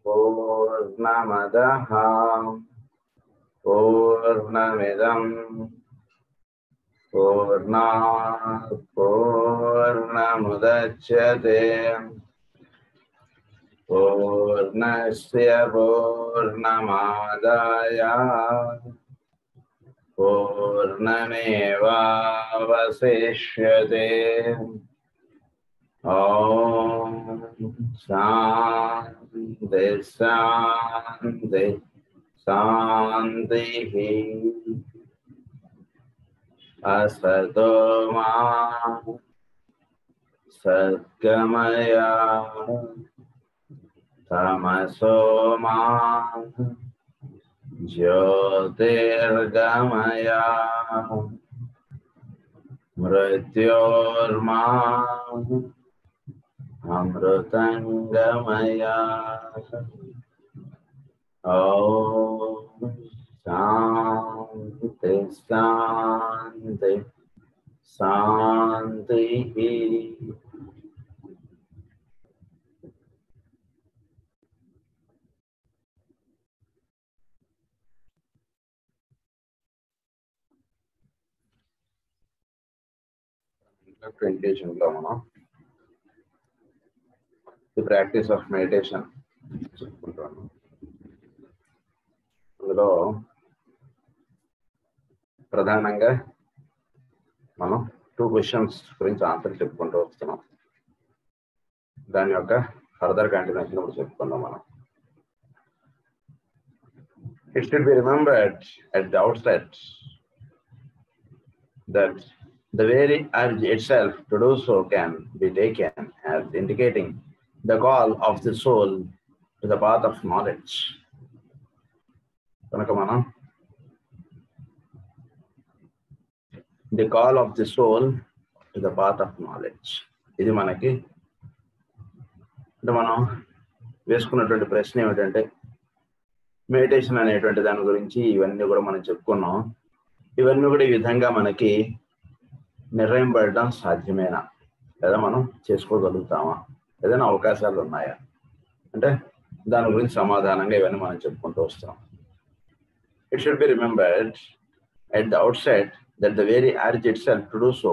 పూర్ణమదః పూర్ణమిదం పూర్ణాత్ పూర్ణముదచ్యతే పూర్ణస్య పూర్ణమాదాయ పూర్ణమేవావశిష్యతే. ఓం శాంతి శాంతి శాంతి. అసతో మా సద్గమయ తమసో మా జ్యోతిర్గమయ మృత్యోర్మా అమృతంగమయ. ఓం శాంతి శాంతి శాంతి. Meditation లో మనం ది ప్రాక్టీస్ ఆఫ్ మెడిటేషన్ చెప్పుకుంటాము. అందులో ప్రధానంగా మనం 2 క్వశ్చన్స్ గురించి ఆన్సర్ చెప్పుకుంటూ వస్తున్నాం. దాని యొక్క ఫర్దర్ కంటిన్యూషన్ కూడా చెప్పుకుందాం మనం. It should be remembered at the outset that the very urge itself to do so can be taken as indicating the call of the soul to the path of knowledge. కనుక మనం the call of the soul to the path of knowledge, ఇది మనకి అంటే మనం వేసుకున్నటువంటి ప్రశ్న ఏమిటంటే, meditation అనేటువంటి దాని గురించి ఇవన్నీ కూడా మనం చెప్పుకున్నాం. ఇవన్నీ కూడా ఈ విధంగా మనకి నిర్ణయింపడడం సాధ్యమేనా, లేదా మనం చేసుకోగలుగుతామా, ఏదైనా అవకాశాలు ఉన్నాయా అంటే దాని గురించి సమాధానంగా ఇవన్నీ మనం చెప్పుకుంటూ వస్తాం. It should be remembered at the outset that the very urge itself to do so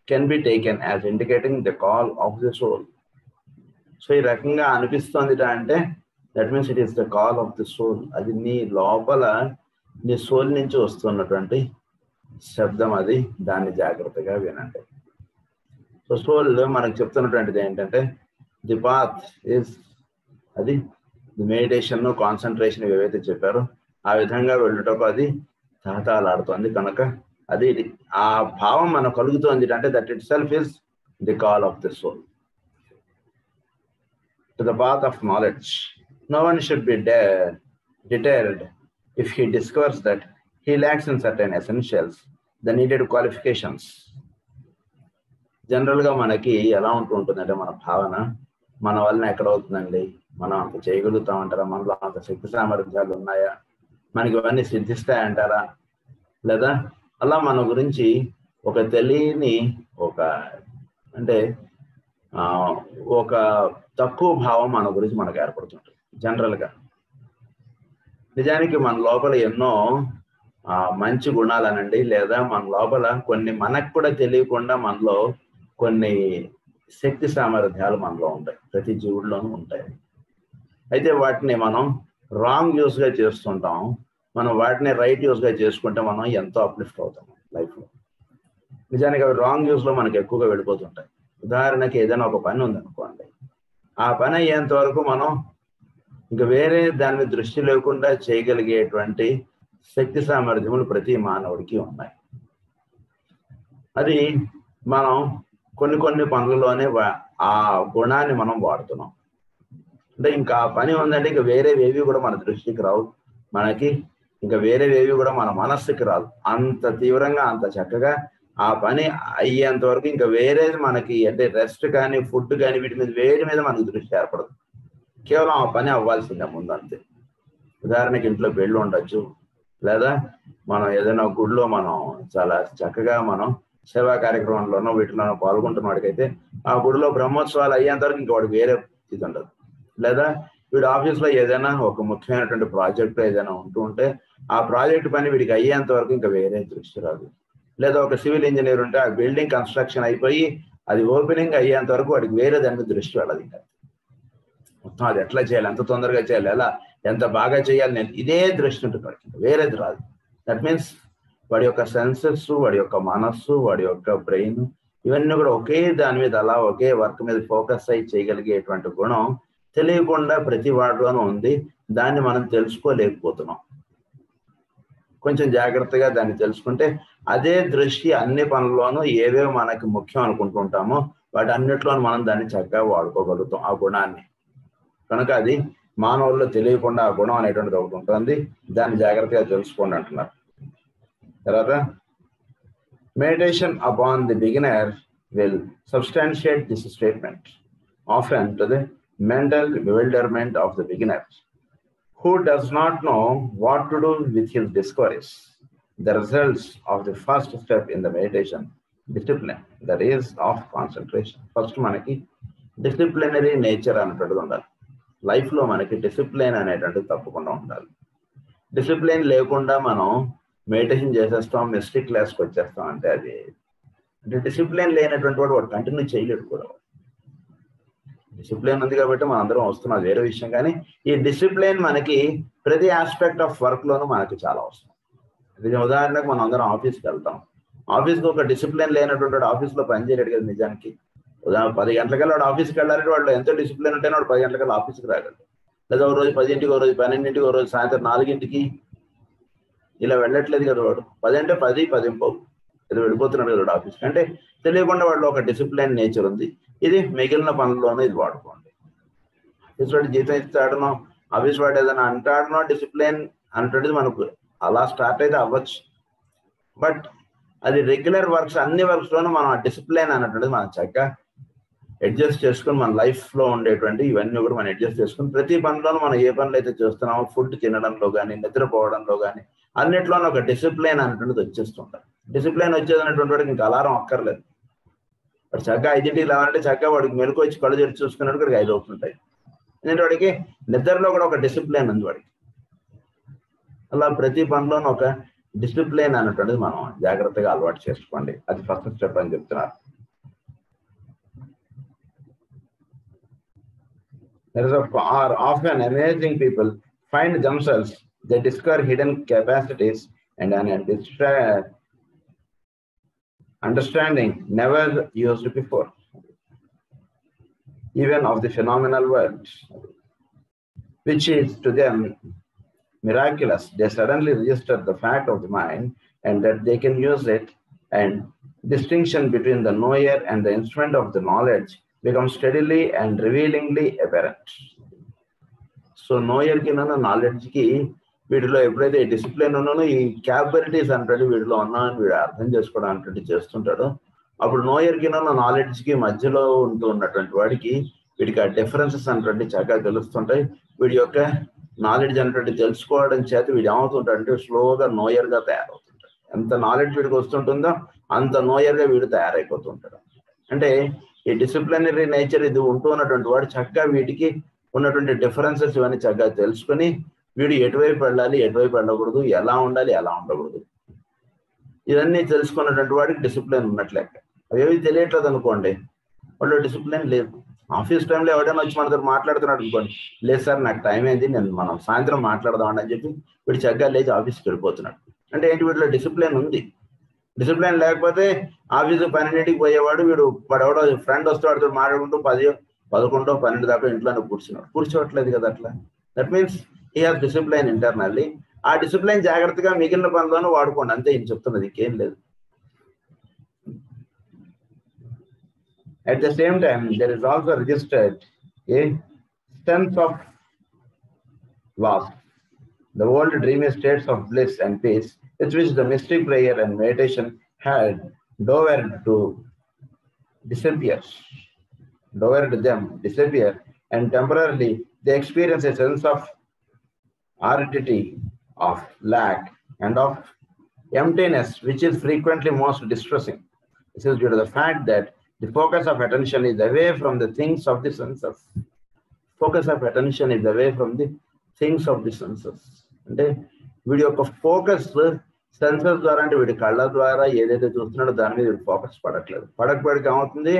can be taken as indicating the call of the soul. So ఈ రకంగా అనిపిస్తుంది అంటే that means it is the call of the soul. అది నీ లోపల నీ soul నుంచి వస్తున్నటువంటి శబ్దం, అది దాన్ని జాగ్రత్తగా వినండి. సో సోల్ మనకు చెప్తున్నటువంటిది ఏంటంటే ది పాత్ ఈస్, అది మెడిటేషన్ కాన్సన్ట్రేషన్ ఏవైతే చెప్పారో ఆ విధంగా వెళ్ళటకు అది తహతాలాడుతోంది. కనుక అది ఆ భావం మనకు కలుగుతోంది అంటే that itself is the call of the soul to the path of knowledge. No one should be deterred if he discovers that he lacks in certain essentials, the needed qualifications. జనరల్గా మనకి ఎలా ఉంటుందంటే మన భావన, మన వలన ఎక్కడ అవుతుందండి, మనం అంత చేయగలుగుతామంటారా, మనలో అంత శక్తి సామర్థ్యాలు ఉన్నాయా, మనకి ఇవన్నీ సిద్ధిస్తాయంటారా, లేదా అలా మన గురించి ఒక తెలియని ఒక తక్కువ భావం మన గురించి మనకు ఏర్పడుతుంటుంది జనరల్గా. నిజానికి మన లోపల ఎన్నో మంచి గుణాలనండి, లేదా మన లోపల కొన్ని మనకు కూడా తెలియకుండా మనలో కొన్ని శక్తి సామర్థ్యాలు మనలో ఉంటాయి, ప్రతి జీవుల్లోనూ ఉంటాయి. అయితే వాటిని మనం రాంగ్ యూస్గా చేస్తుంటాం. మనం వాటిని రైట్ యూస్గా చేసుకుంటే మనం ఎంతో అప్లిఫ్ట్ అవుతాం లైఫ్లో. నిజానికి అవి రాంగ్ యూస్లో మనకి ఎక్కువగా వెళ్ళిపోతుంటాయి. ఉదాహరణకి ఏదైనా ఒక పని ఉందనుకోండి, ఆ పని అయ్యేంత వరకు మనం ఇంకా వేరే దాన్ని దృష్టి లేకుండా చేయగలిగేటువంటి శక్తి సామర్థ్యములు ప్రతి మానవుడికి ఉన్నాయి. అది మనం కొన్ని పనులలోనే ఆ గుణాన్ని మనం వాడుతున్నాం. అంటే ఇంకా ఆ పని ఉందంటే ఇంకా వేరేవేవి కూడా మన దృష్టికి రావు, మనకి ఇంకా వేరేవేవి కూడా మన మనస్సుకి రాదు. అంత తీవ్రంగా అంత చక్కగా ఆ పని అయ్యేంత వరకు ఇంకా వేరేది మనకి అంటే రెస్ట్ కానీ ఫుడ్ కానీ వీటి మీద వేడి మీద మనకి దృష్టి ఏర్పడదు. కేవలం ఆ పని అవ్వాల్సిందే ముందు, అంతే. ఉదాహరణకి ఇంట్లో పెళ్ళి ఉండొచ్చు, లేదా మనం ఏదైనా గుడిలో మనం చాలా చక్కగా మనం సేవా కార్యక్రమంలోనో వీటిలోనో పాల్గొంటున్న వాడికైతే ఆ గుడిలో బ్రహ్మోత్సవాలు అయ్యేంత వరకు ఇంకా వాడికి వేరే ఇది ఉండదు. లేదా వీడు ఆఫీస్లో ఏదైనా ఒక ముఖ్యమైనటువంటి ప్రాజెక్ట్ ఏదైనా ఉంటే ఆ ప్రాజెక్ట్ పని వీడికి అయ్యేంత వరకు ఇంకా వేరే దృష్టి రాదు. లేదా ఒక సివిల్ ఇంజనీర్ ఉంటే ఆ బిల్డింగ్ కన్స్ట్రక్షన్ అయిపోయి అది ఓపెనింగ్ అయ్యేంత వరకు వాడికి వేరే దాని మీద దృష్టి వెళ్ళదు. ఇంకా మొత్తం అది ఎట్లా చేయాలి, ఎంత తొందరగా చేయాలి, ఎలా ఎంత బాగా చేయాలి, నేను ఇదే దృష్టి ఉంటుంది వాడికి, వేరేది రాదు. దట్ మీన్స్ వాడి యొక్క సెన్సెస్, వాడి యొక్క మనస్సు, వాడి యొక్క బ్రెయిన్ ఇవన్నీ కూడా ఒకే దాని మీద అలా ఒకే వర్క్ మీద ఫోకస్ అయ్యి చేయగలిగేటువంటి గుణం తెలియకుండా ప్రతి వాడిలోనూ ఉంది. దాన్ని మనం తెలుసుకోలేకపోతున్నాం. కొంచెం జాగ్రత్తగా దాన్ని తెలుసుకుంటే అదే దృష్టి అన్ని పనుల్లోనూ ఏవేవి మనకి ముఖ్యం అనుకుంటుంటామో వాటి అన్నిట్లోనూ మనం దాన్ని చక్కగా వాడుకోగలుగుతాం ఆ గుణాన్ని. కనుక అది మానవుల్లో తెలియకుండా ఆ గుణం అనేటువంటిది ఒకటి ఉంటుంది. దాన్ని జాగ్రత్తగా తెలుసుకోండి అంటున్నారు. తర్వాత meditation upon the beginner will substantiate this statement often to the mental bewilderment of the beginner who does not know what to do with his discoveries. The results of the first step in the meditation, discipline, that is of concentration. First మనకి disciplinary nature అనేటువంటిది ఉండాలి. లైఫ్లో మనకి discipline అనేటువంటిది తప్పకుండా ఉండాలి. Discipline లేకుండా మనం మెడిటేషన్ చేసేస్తాం, మిస్టేక్ క్లాస్కి వచ్చేస్తాం అంటే అది అంటే డిసిప్లిన్ లేనటువంటి వాడు కంటిన్యూ చేయలేడు కూడా. డిసిప్లిన్ ఉంది కాబట్టి మనం అందరం వస్తున్నాం, వేరే విషయం. కానీ ఈ డిసిప్లిన్ మనకి ప్రతి ఆస్పెక్ట్ ఆఫ్ వర్క్లోనూ మనకి చాలా అవసరం. ఇది ఉదాహరణకు మనం అందరం ఆఫీస్కి వెళ్తాం. ఆఫీస్కి ఒక డిసిప్లిన్ లేనటువంటి వాడు ఆఫీస్లో పనిచేయలేడు కదా. నిజానికి ఉదాహరణ 10 గంటలకల్లా వాడు ఆఫీస్కి వెళ్ళాలంటే వాళ్ళు ఎంతో డిసిప్లిన్ ఉంటేనే వాడు 10 గంటలకల్లా ఆఫీస్కి రాగలడు. లేదా ఒక రోజు 10ంటికి, ఒక రోజు 12ంటికి, ఒక రోజు సాయంత్రం 4ంటికి ఇలా వెళ్ళట్లేదు కదా వాడు. 10 అంటే 10, 10:15 ఇది వెళ్ళిపోతున్నాడు కదా వాడు ఆఫీస్కి. అంటే తెలియకుండా వాళ్ళు ఒక డిసిప్లిన్ నేచర్ ఉంది. ఇది మిగిలిన పనుల్లోనూ ఇది వాడుకోండి. ఆఫీస్ వాడు జీతం ఇస్తాడనో, ఆఫీస్ వాడు ఏదైనా అంటాడనో డిసిప్లిన్ అంటుంది మనకు అలా స్టార్ట్ అయితే అవ్వచ్చు. బట్ అది రెగ్యులర్ వర్క్స్ అన్ని వర్క్స్లోనూ మనం ఆ డిసిప్లిన్ అన్నటువంటిది మనం చక్కగా అడ్జస్ట్ చేసుకుని మన లైఫ్లో ఉండేటువంటి ఇవన్నీ కూడా మనం అడ్జస్ట్ చేసుకుని ప్రతి పనిలోనూ మనం ఏ పనులు అయితే చేస్తున్నామో ఫుడ్ తినడంలో కానీ నిద్రపోవడంలో కానీ అన్నిట్లోనూ ఒక డిసిప్లిన్ అనేటువంటిది వచ్చేస్తుంటారు. డిసిప్లిన్ వచ్చేది అనేటువంటి వాడికి ఇంకా అలారం అక్కర్లేదు. వాడు చక్కగా 5ంటికి లేవాలంటే చక్కగా వాడికి మెలకు వచ్చి కళ్ళు తెరిచి చూసుకున్నట్టు వాడికి 5 అవుతుంటాయి. ఎందుకంటే వాడికి నిద్రలో కూడా ఒక డిసిప్లిన్ ఉంది వాడికి. అలా ప్రతి పనిలోనూ ఒక డిసిప్లిన్ అనేటువంటిది మనం జాగ్రత్తగా అలవాటు చేసుకోండి. అది ఫస్ట్ స్టెప్ అని చెప్తున్నారు. There are often amazing people find themselves, they discover hidden capacities and an understanding never used before, even of the phenomenal world, which is to them miraculous. They suddenly register the fact of the mind and that they can use it, and distinction between the knower and the instrument of the knowledge becomes steadily and revealingly apparent. So నోయర్కి నాలెడ్జ్కి వీటిలో ఎప్పుడైతే discipline ఉన్నానో ఈ capabilities అంటే వీటిలో ఉన్నాయని వీడు అర్థం చేసుకోవడం అంటే చేస్తుంటాడు. అప్పుడు నోయర్కి నాలెడ్జ్కి మధ్యలో ఉన్నటువంటి వాడికి వీడికి ఆ డిఫరెన్సెస్ అంటే చక్కగా తెలుస్తుంటాయి. వీడి యొక్క నాలెడ్జ్ అంటే తెలుసుకోవడం చేత వీడు ఏమవుతుంటాడంటే స్లోగా నోయర్గా తయారవుతుంటాడు. ఎంత నాలెడ్జ్ వీడికి వస్తుంటుందో అంత నోయర్గా వీడు తయారైపోతుంటాడు. అంటే ఈ డిసిప్లినరీ నేచర్ ఇది ఉంటూ ఉన్నటువంటి వాడు చక్కగా వీటికి ఉన్నటువంటి డిఫరెన్సెస్ ఇవన్నీ చక్కగా తెలుసుకొని వీడు ఎటువైపు వెళ్ళాలి, ఎటువైపు వెళ్ళకూడదు, ఎలా ఉండాలి, ఎలా ఉండకూడదు, ఇవన్నీ తెలుసుకున్నటువంటి వాడికి డిసిప్లిన్ ఉన్నట్లెక్క. అవేవి తెలియట్లేదు అనుకోండి, వాళ్ళు డిసిప్లిన్ లేదు. ఆఫీస్ టైంలో ఎవరైనా వచ్చి మనతో మాట్లాడుతున్నాడు అనుకోండి, లేదు సార్ నాకు టైం అయింది, మనం సాయంత్రం మాట్లాడదామని అని చెప్పి వీడు చక్కగా లేచి ఆఫీస్కి వెళ్ళిపోతున్నాడు. అంటే ఏంటి, వీటిలో డిసిప్లిన్ ఉంది. డిసిప్లిన్ లేకపోతే ఆఫీసు 12ంటికి పోయేవాడు వాడు ఎవడో ఫ్రెండ్ వస్తే వాడితో మాట్లాడుకుంటూ 10, 11, 12 దాకా ఇంట్లోనే కూర్చోవట్లేదు కదా. అట్లా that means he has discipline internally. ఆ డిసిప్లిన్ జాగ్రత్తగా మిగిలిన పనులను వాడుకోండి, అంతే ఈయన చెప్తున్నది, ఇంకేం లేదు. At the same time, there is also registered a sense of loss, the old dreamy states of bliss and peace with which the mystic prayer and meditation had dowered them disappear, and temporarily they experience a sense of aridity, of lack, and of emptiness, which is frequently most distressing. This is due to the fact that the focus of attention is away from the things of the senses. Focus of attention is away from the things of the senses. అంటే వీడి యొక్క focus senses ద్వారా, అంటే వీడి కళ్ళ ద్వారా ఏదైతే చూస్తున్నాడో దాని మీద వీడి ఫోకస్ పడట్లేదు. పడకపోవడానికి ఏమవుతుంది,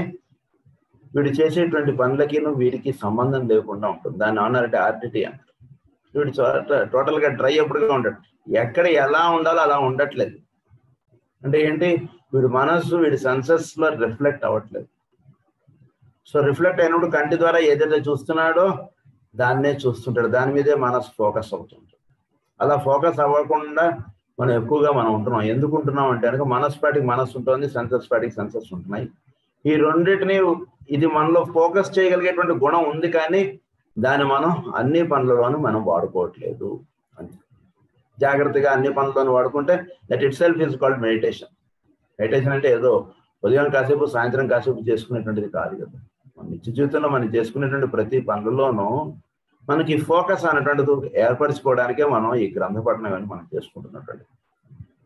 వీడు చేసేటువంటి పనులకి వీడికి సంబంధం లేకుండా ఉంటుంది. దాన్ని ఏమన్నారంటే ఆర్డిటీ అంటారు. వీడు టోటల్ గా డ్రై అప్పుడుగా ఉంటాడు. ఎక్కడ ఎలా ఉండాలో అలా ఉండట్లేదు. అంటే ఏంటి, వీడి మనస్సు వీడి సెన్సెస్ లో రిఫ్లెక్ట్ అవ్వట్లేదు. సో రిఫ్లెక్ట్ అయినప్పుడు కంటి ద్వారా ఏదైతే చూస్తున్నాడో దాన్నే చూస్తుంటాడు, దాని మీదే మనసు ఫోకస్ అవుతుంటాడు. అలా ఫోకస్ అవ్వకుండా మనం ఎక్కువగా మనం ఉంటున్నాం. ఎందుకు ఉంటున్నాం అంటే కనుక మనస్పాటికి మనసు ఉంటుంది, సెన్సెస్ పాటికి సెన్సెస్ ఉంటున్నాయి. ఈ రెండింటిని ఇది మనలో ఫోకస్ చేయగలిగేటువంటి గుణం ఉంది, కానీ దాన్ని మనం అన్ని పనులలోనూ మనం వాడుకోవట్లేదు. అంతే. జాగ్రత్తగా అన్ని పనులను వాడుకుంటే that it self is called meditation. Meditation అంటే ఏదో ఉదయం కాసేపు సాయంత్రం కాసేపు చేసుకునేటువంటిది కాదు కదా. మన నిత్య జీవితంలో మనం చేసుకునేటువంటి ప్రతి పనులలోనూ మనకి ఫోకస్ అనేటువంటిది ఏర్పరచుకోవడానికే మనం ఈ గ్రంథ పఠనం అని మనం చేసుకుంటున్నటువంటి.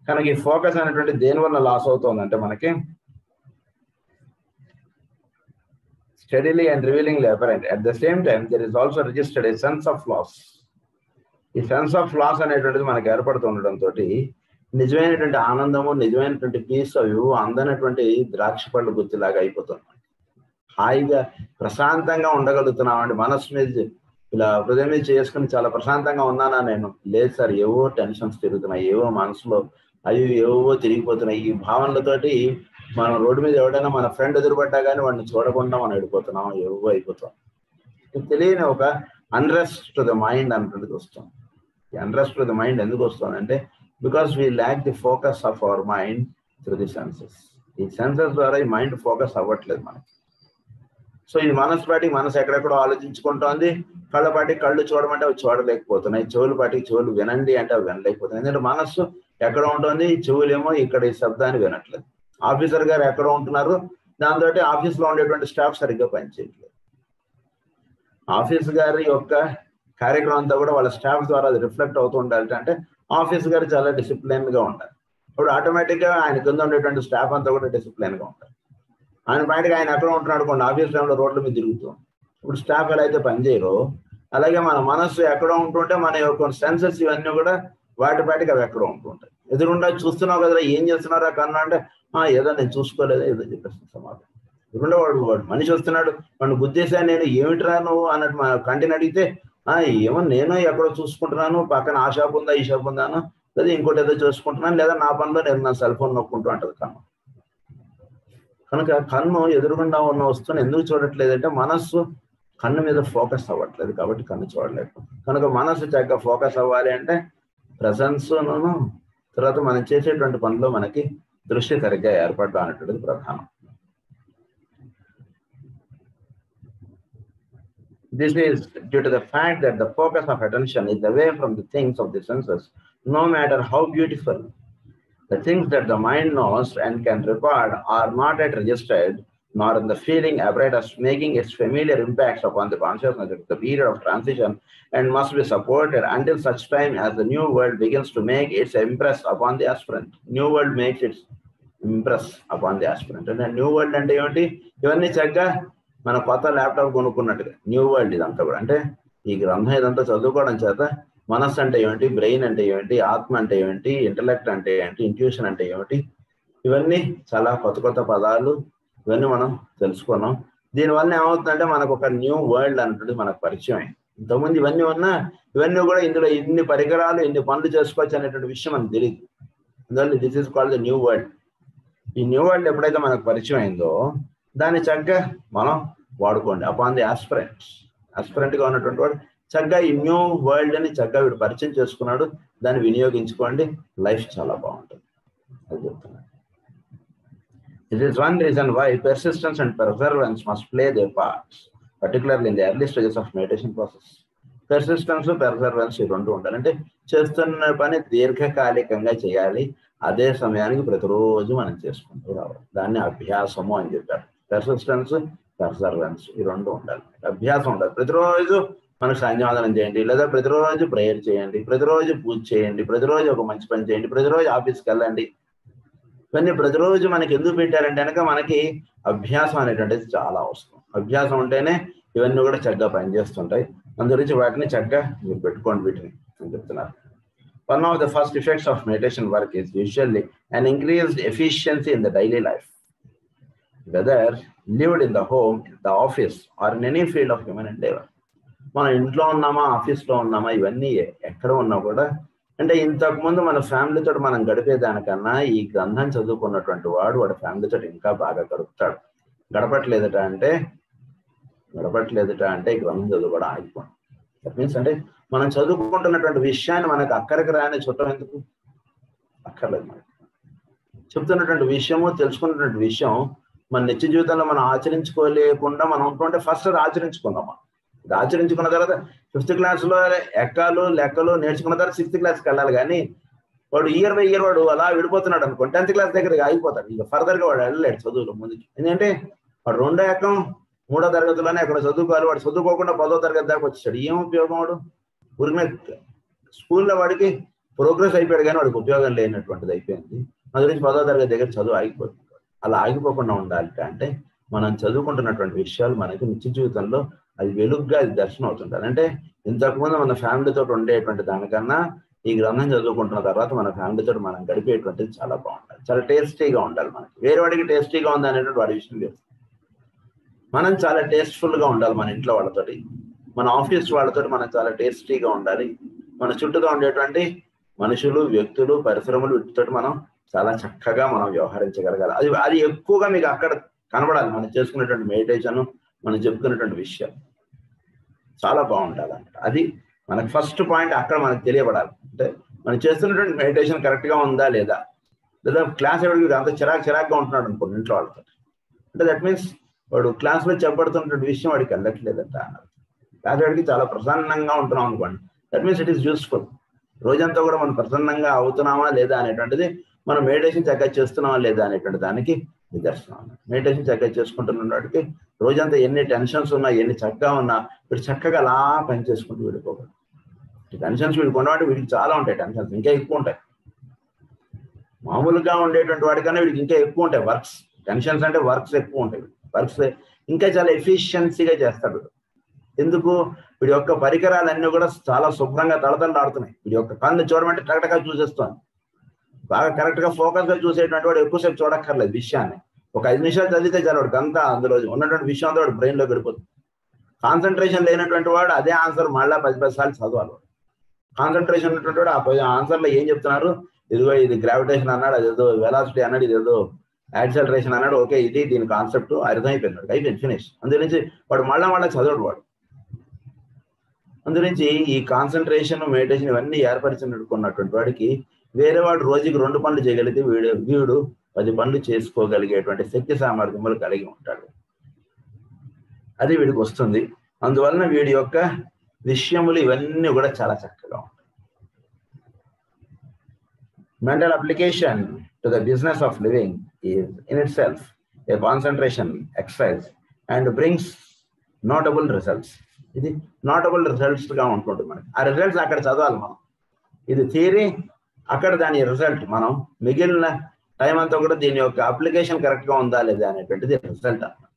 కనుక ఈ ఫోకస్ అనేటువంటి దేని వల్ల లాస్ అవుతుందంటే మనకి steadily and revealingly apparent. At the same time, there is also registered a sense of loss. ఈ సెన్స్ ఆఫ్ లాస్ అనేటువంటిది మనకు ఏర్పడుతుండటంతో నిజమైనటువంటి ఆనందము, నిజమైనటువంటి పీస్ అవి అందనటువంటి ద్రాక్ష పళ్ళు గుత్తిలాగా అయిపోతుంది. హాయిగా ప్రశాంతంగా ఉండగలుగుతున్నామండి. మనసు మీద ఇలా హృదయం మీద చేసుకుని చాలా ప్రశాంతంగా ఉన్నానా నేను? లేదు సార్, ఏవో టెన్షన్స్ తిరుగుతున్నాయి, ఏవో మనసులో అవి ఏవో తిరిగిపోతున్నాయి. ఈ భావనలతోటి మనం రోడ్డు మీద ఎవడైనా మన ఫ్రెండ్ ఎదురుపడ్డా కానీ వాడిని చూడకుండా మనం వెళ్ళిపోతున్నాం, ఏవో అయిపోతాం. తెలియని ఒక అన్రెస్ట్ టు ద మైండ్ అనేటువంటిది వస్తుంది. ఈ అన్రెస్ట్ టు ద మైండ్ ఎందుకు వస్తుంది అంటే because we lack the focus of our mind through the senses. ఈ సెన్సెస్ ద్వారా ఈ మైండ్ ఫోకస్ అవ్వట్లేదు మనకి. సో ఇది మనసు పాటికి మనసు ఎక్కడెక్కడో ఆలోచించుకుంటోంది, కళ్ళ పాటికి కళ్ళు చూడమంటే అవి చూడలేకపోతున్నాయి, చెవులు పాటికి చెవులు వినండి అంటే అవి వినలేకపోతున్నాయి. ఎందుకంటే మనస్సు ఎక్కడ ఉంటుంది, చెవులేమో ఇక్కడ ఈ శబ్దాన్ని వినట్లేదు. ఆఫీసర్ గారు ఎక్కడ ఉంటున్నారు, దాంతో ఆఫీస్లో ఉండేటువంటి స్టాఫ్ సరిగ్గా పనిచేయట్లేదు. ఆఫీస్ గారి యొక్క కార్యక్రమం అంతా కూడా వాళ్ళ స్టాఫ్ ద్వారా అది రిఫ్లెక్ట్ అవుతూ ఉండాలి. అంటే ఆఫీస్ గారు చాలా డిసిప్లిన్ గా ఉండాలి. ఇప్పుడు ఆటోమేటిక్ గా ఆయన కింద ఉండేటువంటి స్టాఫ్ అంతా కూడా డిసిప్లిన్ గా ఉంటారు. ఆయన బయటకు ఆయన ఎక్కడ ఉంటున్నాడు కొన్ని ఆఫీస్ టైంలో రోడ్ల మీద తిరుగుతాం. ఇప్పుడు స్టాఫ్ ఎలా అయితే పనిచేయరో అలాగే మన మనస్సు ఎక్కడో ఉంటుంటే మన యొక్క సెన్సెస్ ఇవన్నీ కూడా వాటి బయటకు అవి ఎక్కడో ఉంటుంటాయి. ఎదురుండా చూస్తున్నావు కదా, ఏం చేస్తున్నారా కన్నా అంటే ఏదో నేను చూసుకోలేదా ఏదో చెప్పేస్తాను సమాధానం. ఎదురుండా వాడు మనిషి వస్తున్నాడు, వాడిని గుద్దేశా నేను ఏమిటిరా నువ్వు అన్నట్టు మా కంటిని అడిగితే ఏమో నేను ఎక్కడో చూసుకుంటున్నాను, పక్కన ఆ షాప్ ఉందా ఈ షాప్ ఉందాను, లేదా ఇంకోటి ఏదో చూసుకుంటున్నాను, లేదా నా పనిలో నేను నా సెల్ ఫోన్ నొక్కుంటూ అంటది కన్ను. కనుక కన్ను ఎదురుగుండా ఉన్న వస్తువుని ఎందుకు చూడట్లేదంటే మనస్సు కన్ను మీద ఫోకస్ అవ్వట్లేదు కాబట్టి కన్ను చూడలేదు. కనుక మనస్సు చక్కగా ఫోకస్ అవ్వాలి అంటే ప్రెసెన్స్ను తర్వాత మనం చేసేటువంటి పనిలో మనకి దృష్టి సరిగ్గా ఏర్పడడం అనేటువంటిది ప్రధానం. This is due to the fact that the focus of attention is away from the things of the senses, no matter how beautiful. The things that the mind knows and can record are not yet registered, nor in the feeling apparatus, making its familiar impacts upon the consciousness at the period of transition, and must be supported until such time as the new world begins to make its impress upon the aspirant. New world makes its impress upon the aspirant. And the new world అంటే ఏమిటి? ఇవన్నీ చక్కగా మన కొత్త laptop కొనుక్కున్నట్టుగా new world ఇదంతా కూడా. అంటే ఈ గ్రంథం ఇదంతా చదువుకోవడం చేత మనస్సు అంటే ఏమిటి, బ్రెయిన్ అంటే ఏమిటి, ఆత్మ అంటే ఏమిటి, ఇంటలెక్ట్ అంటే ఏంటి, ఇంట్యూషన్ అంటే ఏమిటి, ఇవన్నీ చాలా కొత్త కొత్త పదాలు ఇవన్నీ మనం తెలుసుకున్నాం. దీనివల్ల ఏమవుతుందంటే మనకు ఒక న్యూ వరల్డ్ అనేటువంటి మనకు పరిచయం అయింది. ఇంతకుముందు ఇవన్నీ ఉన్నా ఇవన్నీ కూడా ఇందులో ఇన్ని పరికరాలు ఇన్ని పనులు చేసుకోవచ్చు అనేటువంటి విషయం మనకు తెలియదు. అందువల్ల this is called the new world. ఈ న్యూ వరల్డ్ ఎప్పుడైతే మనకు పరిచయం అయిందో దాన్ని చక్కగా మనం వాడుకోండి. అపాన్ ది ఆస్పిరెంట్ గా ఉన్నటువంటి వాడు చక్కగా ఈ న్యూ వరల్డ్ అని చక్కగా వీడు పరిచయం చేసుకున్నాడు, దాన్ని వినియోగించుకోండి, లైఫ్ చాలా బాగుంటుంది అది చెప్తున్నాడు. It is one reason why persistence and perseverance must play their parts, particularly in the early stages of meditation process. Persistence perseverance ఈ రెండు ఉండాలి. అంటే చేస్తున్న పని దీర్ఘకాలికంగా చేయాలి, అదే సమయానికి ప్రతిరోజు మనం చేసుకుంటూ రావాలి. దాన్ని అభ్యాసము అని చెప్పారు. పెర్సిస్టెన్స్ పెర్సర్వెన్స్ ఈ రెండు ఉండాలి, అభ్యాసం ఉండాలి. ప్రతిరోజు మనకు సంధ్యావందనం చేయండి, లేదా ప్రతిరోజు ప్రేయర్ చేయండి, ప్రతిరోజు పూజ చేయండి, ప్రతిరోజు ఒక మంచి పని చేయండి, ప్రతిరోజు ఆఫీస్కి వెళ్ళండి. ఇవన్నీ ప్రతిరోజు మనకి ఎందుకు పెట్టారంటే కనుక మనకి అభ్యాసం అనేటువంటిది చాలా అవసరం. అభ్యాసం ఉంటేనే ఇవన్నీ కూడా చక్కగా పనిచేస్తుంటాయి. అందు గురించి వాటిని చక్కగా మీరు పెట్టుకోండి వీటిని అని చెప్తున్నారు. One of the first effects of meditation work is usually an increased efficiency in the daily life, whether lived in the home, the office, or in any field of human endeavor. మనం ఇంట్లో ఉన్నామా, ఆఫీస్లో ఉన్నామా, ఇవన్నీ ఎక్కడ ఉన్నా కూడా అంటే ఇంతకుముందు మన ఫ్యామిలీతో మనం గడిపేదానికన్నా ఈ గ్రంథం చదువుకున్నటువంటి వాడు ఫ్యామిలీతో ఇంకా బాగా గడుపుతాడు. గడపట్లేదట అంటే గ్రంథం చదువుకోవడం ఆగిపోండి. దట్ మీన్స్ అంటే మనం చదువుకుంటున్నటువంటి విషయాన్ని మనకు అక్కడికి రాని చుట్టం ఎందుకు అక్కర్లేదు. మనకి చెప్తున్నటువంటి విషయము, తెలుసుకున్నటువంటి విషయం మన నిత్య జీవితంలో మనం ఆచరించుకోలేకుండా మనం ఉంటుంటే ఫస్ట్ అది ఆచరించుకుందామా. ఇది ఆచరించుకున్న తర్వాత 5th క్లాస్లో ఎక్కాలు లెక్కలు నేర్చుకున్న తర్వాత 6th క్లాస్కి వెళ్ళాలి. కానీ వాడు ఇయర్ బై ఇయర్ వాడు అలా విడిపోతున్నాడు అనుకో, 10th క్లాస్ దగ్గరికి ఆగిపోతాడు. ఇక ఫర్దర్గా వాడు వెళ్ళలేడు చదువులో ముందుకి. ఎందుకంటే వాడు 2వ ఎక్కం 3వ తరగతిలోనే అక్కడ చదువుకోవాలి. వాడు చదువుకోకుండా 10వ తరగతి దాకా వచ్చాడు. ఏం ఉపయోగం? వాడు ఊరినే స్కూల్లో వాడికి ప్రోగ్రెస్ అయిపోయాడు కానీ వాడికి ఉపయోగం లేనటువంటిది అయిపోయింది. అది గురించి 10వ తరగతి దగ్గర చదువు ఆగిపోతుంది. అలా ఆగిపోకుండా ఉండాలి అంటే మనం చదువుకుంటున్నటువంటి విషయాలు మనకి నిత్య జీవితంలో అది వెలుగుగా అది దర్శనం అవుతుంటారు. అంటే ఇంతకుముందు మన ఫ్యామిలీతో ఉండేటువంటి దానికన్నా ఈ గ్రంథం చదువుకుంటున్న తర్వాత మన ఫ్యామిలీతో మనం గడిపేటువంటిది చాలా బాగుండాలి, చాలా టేస్టీగా ఉండాలి. మనకి వేరే వాడికి టేస్టీగా ఉంది అనేటువంటి వాడి విషయం లేదు. మనం చాలా టేస్ట్ఫుల్గా ఉండాలి. మన ఇంట్లో వాళ్ళతోటి, మన ఆఫీస్ వాళ్ళతోటి మనం చాలా టేస్టీగా ఉండాలి. మన చుట్టూగా ఉండేటువంటి మనుషులు, వ్యక్తులు, పరిశ్రమలు వీటితో మనం చాలా చక్కగా మనం వ్యవహరించగలగాలి. అది ఎక్కువగా మీకు అక్కడ కనబడాలి. మనం చేసుకునేటువంటి మెడిటేషన్, మనం చెప్పుకునేటువంటి విషయం చాలా బాగుండాలి. అది మనకు ఫస్ట్ పాయింట్ అక్కడ మనకు తెలియబడాలి. అంటే మనం చేస్తున్నటువంటి మెడిటేషన్ కరెక్ట్గా ఉందా లేదా క్లాస్ ఎవరికి అంత చిరాకుగా ఉంటున్నాడు అనుకోండి ఇంట్లో వాళ్ళతో, అంటే దట్ మీన్స్ వాడు క్లాస్లో చెప్పబడుతున్నటువంటి విషయం వాడికి వెళ్ళట్లేదంట అన్నారు. క్లాస్ వాడికి చాలా ప్రసన్నంగా ఉంటున్నాం అనుకోండి, that means it is useful. రోజంతా కూడా మనం ప్రసన్నంగా అవుతున్నామా లేదా అనేటువంటిది, మనం మెడిటేషన్ చక్కగా చేస్తున్నామా లేదా అనేటువంటి దానికి నిదర్శనం. మెడిటేషన్ చక్కగా చేసుకుంటున్న వాడికి రోజంతా ఎన్ని టెన్షన్స్ ఉన్నా, ఎన్ని చక్కగా ఉన్నా వీడు చక్కగా అలా పని చేసుకుంటూ వెళ్ళిపోగలడు. టెన్షన్స్ వీడికి ఉన్నవాడు వీడికి చాలా ఉంటాయి, టెన్షన్స్ ఇంకా ఎక్కువ ఉంటాయి. మామూలుగా ఉండేటువంటి వాడికన్నా వీడికి ఇంకా ఎక్కువ ఉంటాయి వర్క్స్. టెన్షన్స్ అంటే వర్క్స్ ఎక్కువ ఉంటాయి. వర్క్స్ ఇంకా చాలా ఎఫిషియన్సీగా చేస్తాడు. ఎందుకు? వీడి యొక్క పరికరాలన్నీ కూడా చాలా శుభ్రంగా తడతడలాడుతున్నాయి. వీడి యొక్క కన్ను చూడమంటే టకటగా చూసేస్తాను. బాగా కరెక్ట్గా ఫోకస్గా చూసేటువంటి వాడు ఎక్కువసేపు చూడక్కర్లేదు విషయాన్ని. ఒక 5 నిమిషాలు చదివితే చాలు వాడికి అంతా అందులో ఉన్నటువంటి విషయం అంతా వాడు బ్రెయిన్లో గడిపోతుంది. కాన్సన్ట్రేషన్ లేనటువంటి వాడు అదే ఆన్సర్ మళ్ళీ 10 సార్లు చదవాలి. కాన్సన్ట్రేషన్ ఉన్నటువంటి వాడు ఆ ఆన్సర్లో ఏం చెప్తున్నారు, ఇదిగో ఇది గ్రావిటేషన్ అన్నాడు, అదేదో వెలాసిటీ అన్నాడు, ఇదేదో యాక్సలరేషన్ అన్నాడు, ఓకే ఇది దీని కాన్సెప్ట్ అర్థమైపోయింది, అయిపోయింది, ఫినిష్. అందుగురించి వాడు మళ్ళా చదవడు వాడు. అందుగురించి ఈ కాన్సన్ట్రేషన్, మెడిటేషన్ ఇవన్నీ ఏర్పరిచినటువంటి వాడికి వేరే వాడు రోజుకి 2 పనులు చేయగలిగితే వీడు 10 పనులు చేసుకోగలిగేటువంటి శక్తి సామర్థ్యములు కలిగి ఉంటాడు. అది వీడికి వస్తుంది. అందువలన వీడి యొక్క విషయములు ఇవన్నీ కూడా చాలా చక్కగా ఉంటాయి. Mental application to the business of living is in it self A concentration exercise and brings notable results. ఇది నోటబుల్ రిజల్ట్స్గా ఉంటుంది మనకి. ఆ రిజల్ట్స్ అక్కడ చదవాలి మనం. ఇది థియరీ, అక్కడ దాని రిజల్ట్. మనం మిగిలిన టైం అంతా కూడా దీని యొక్క అప్లికేషన్ కరెక్ట్గా ఉందా లేదా అనేటువంటిది రిజల్ట్ అన్నమాట.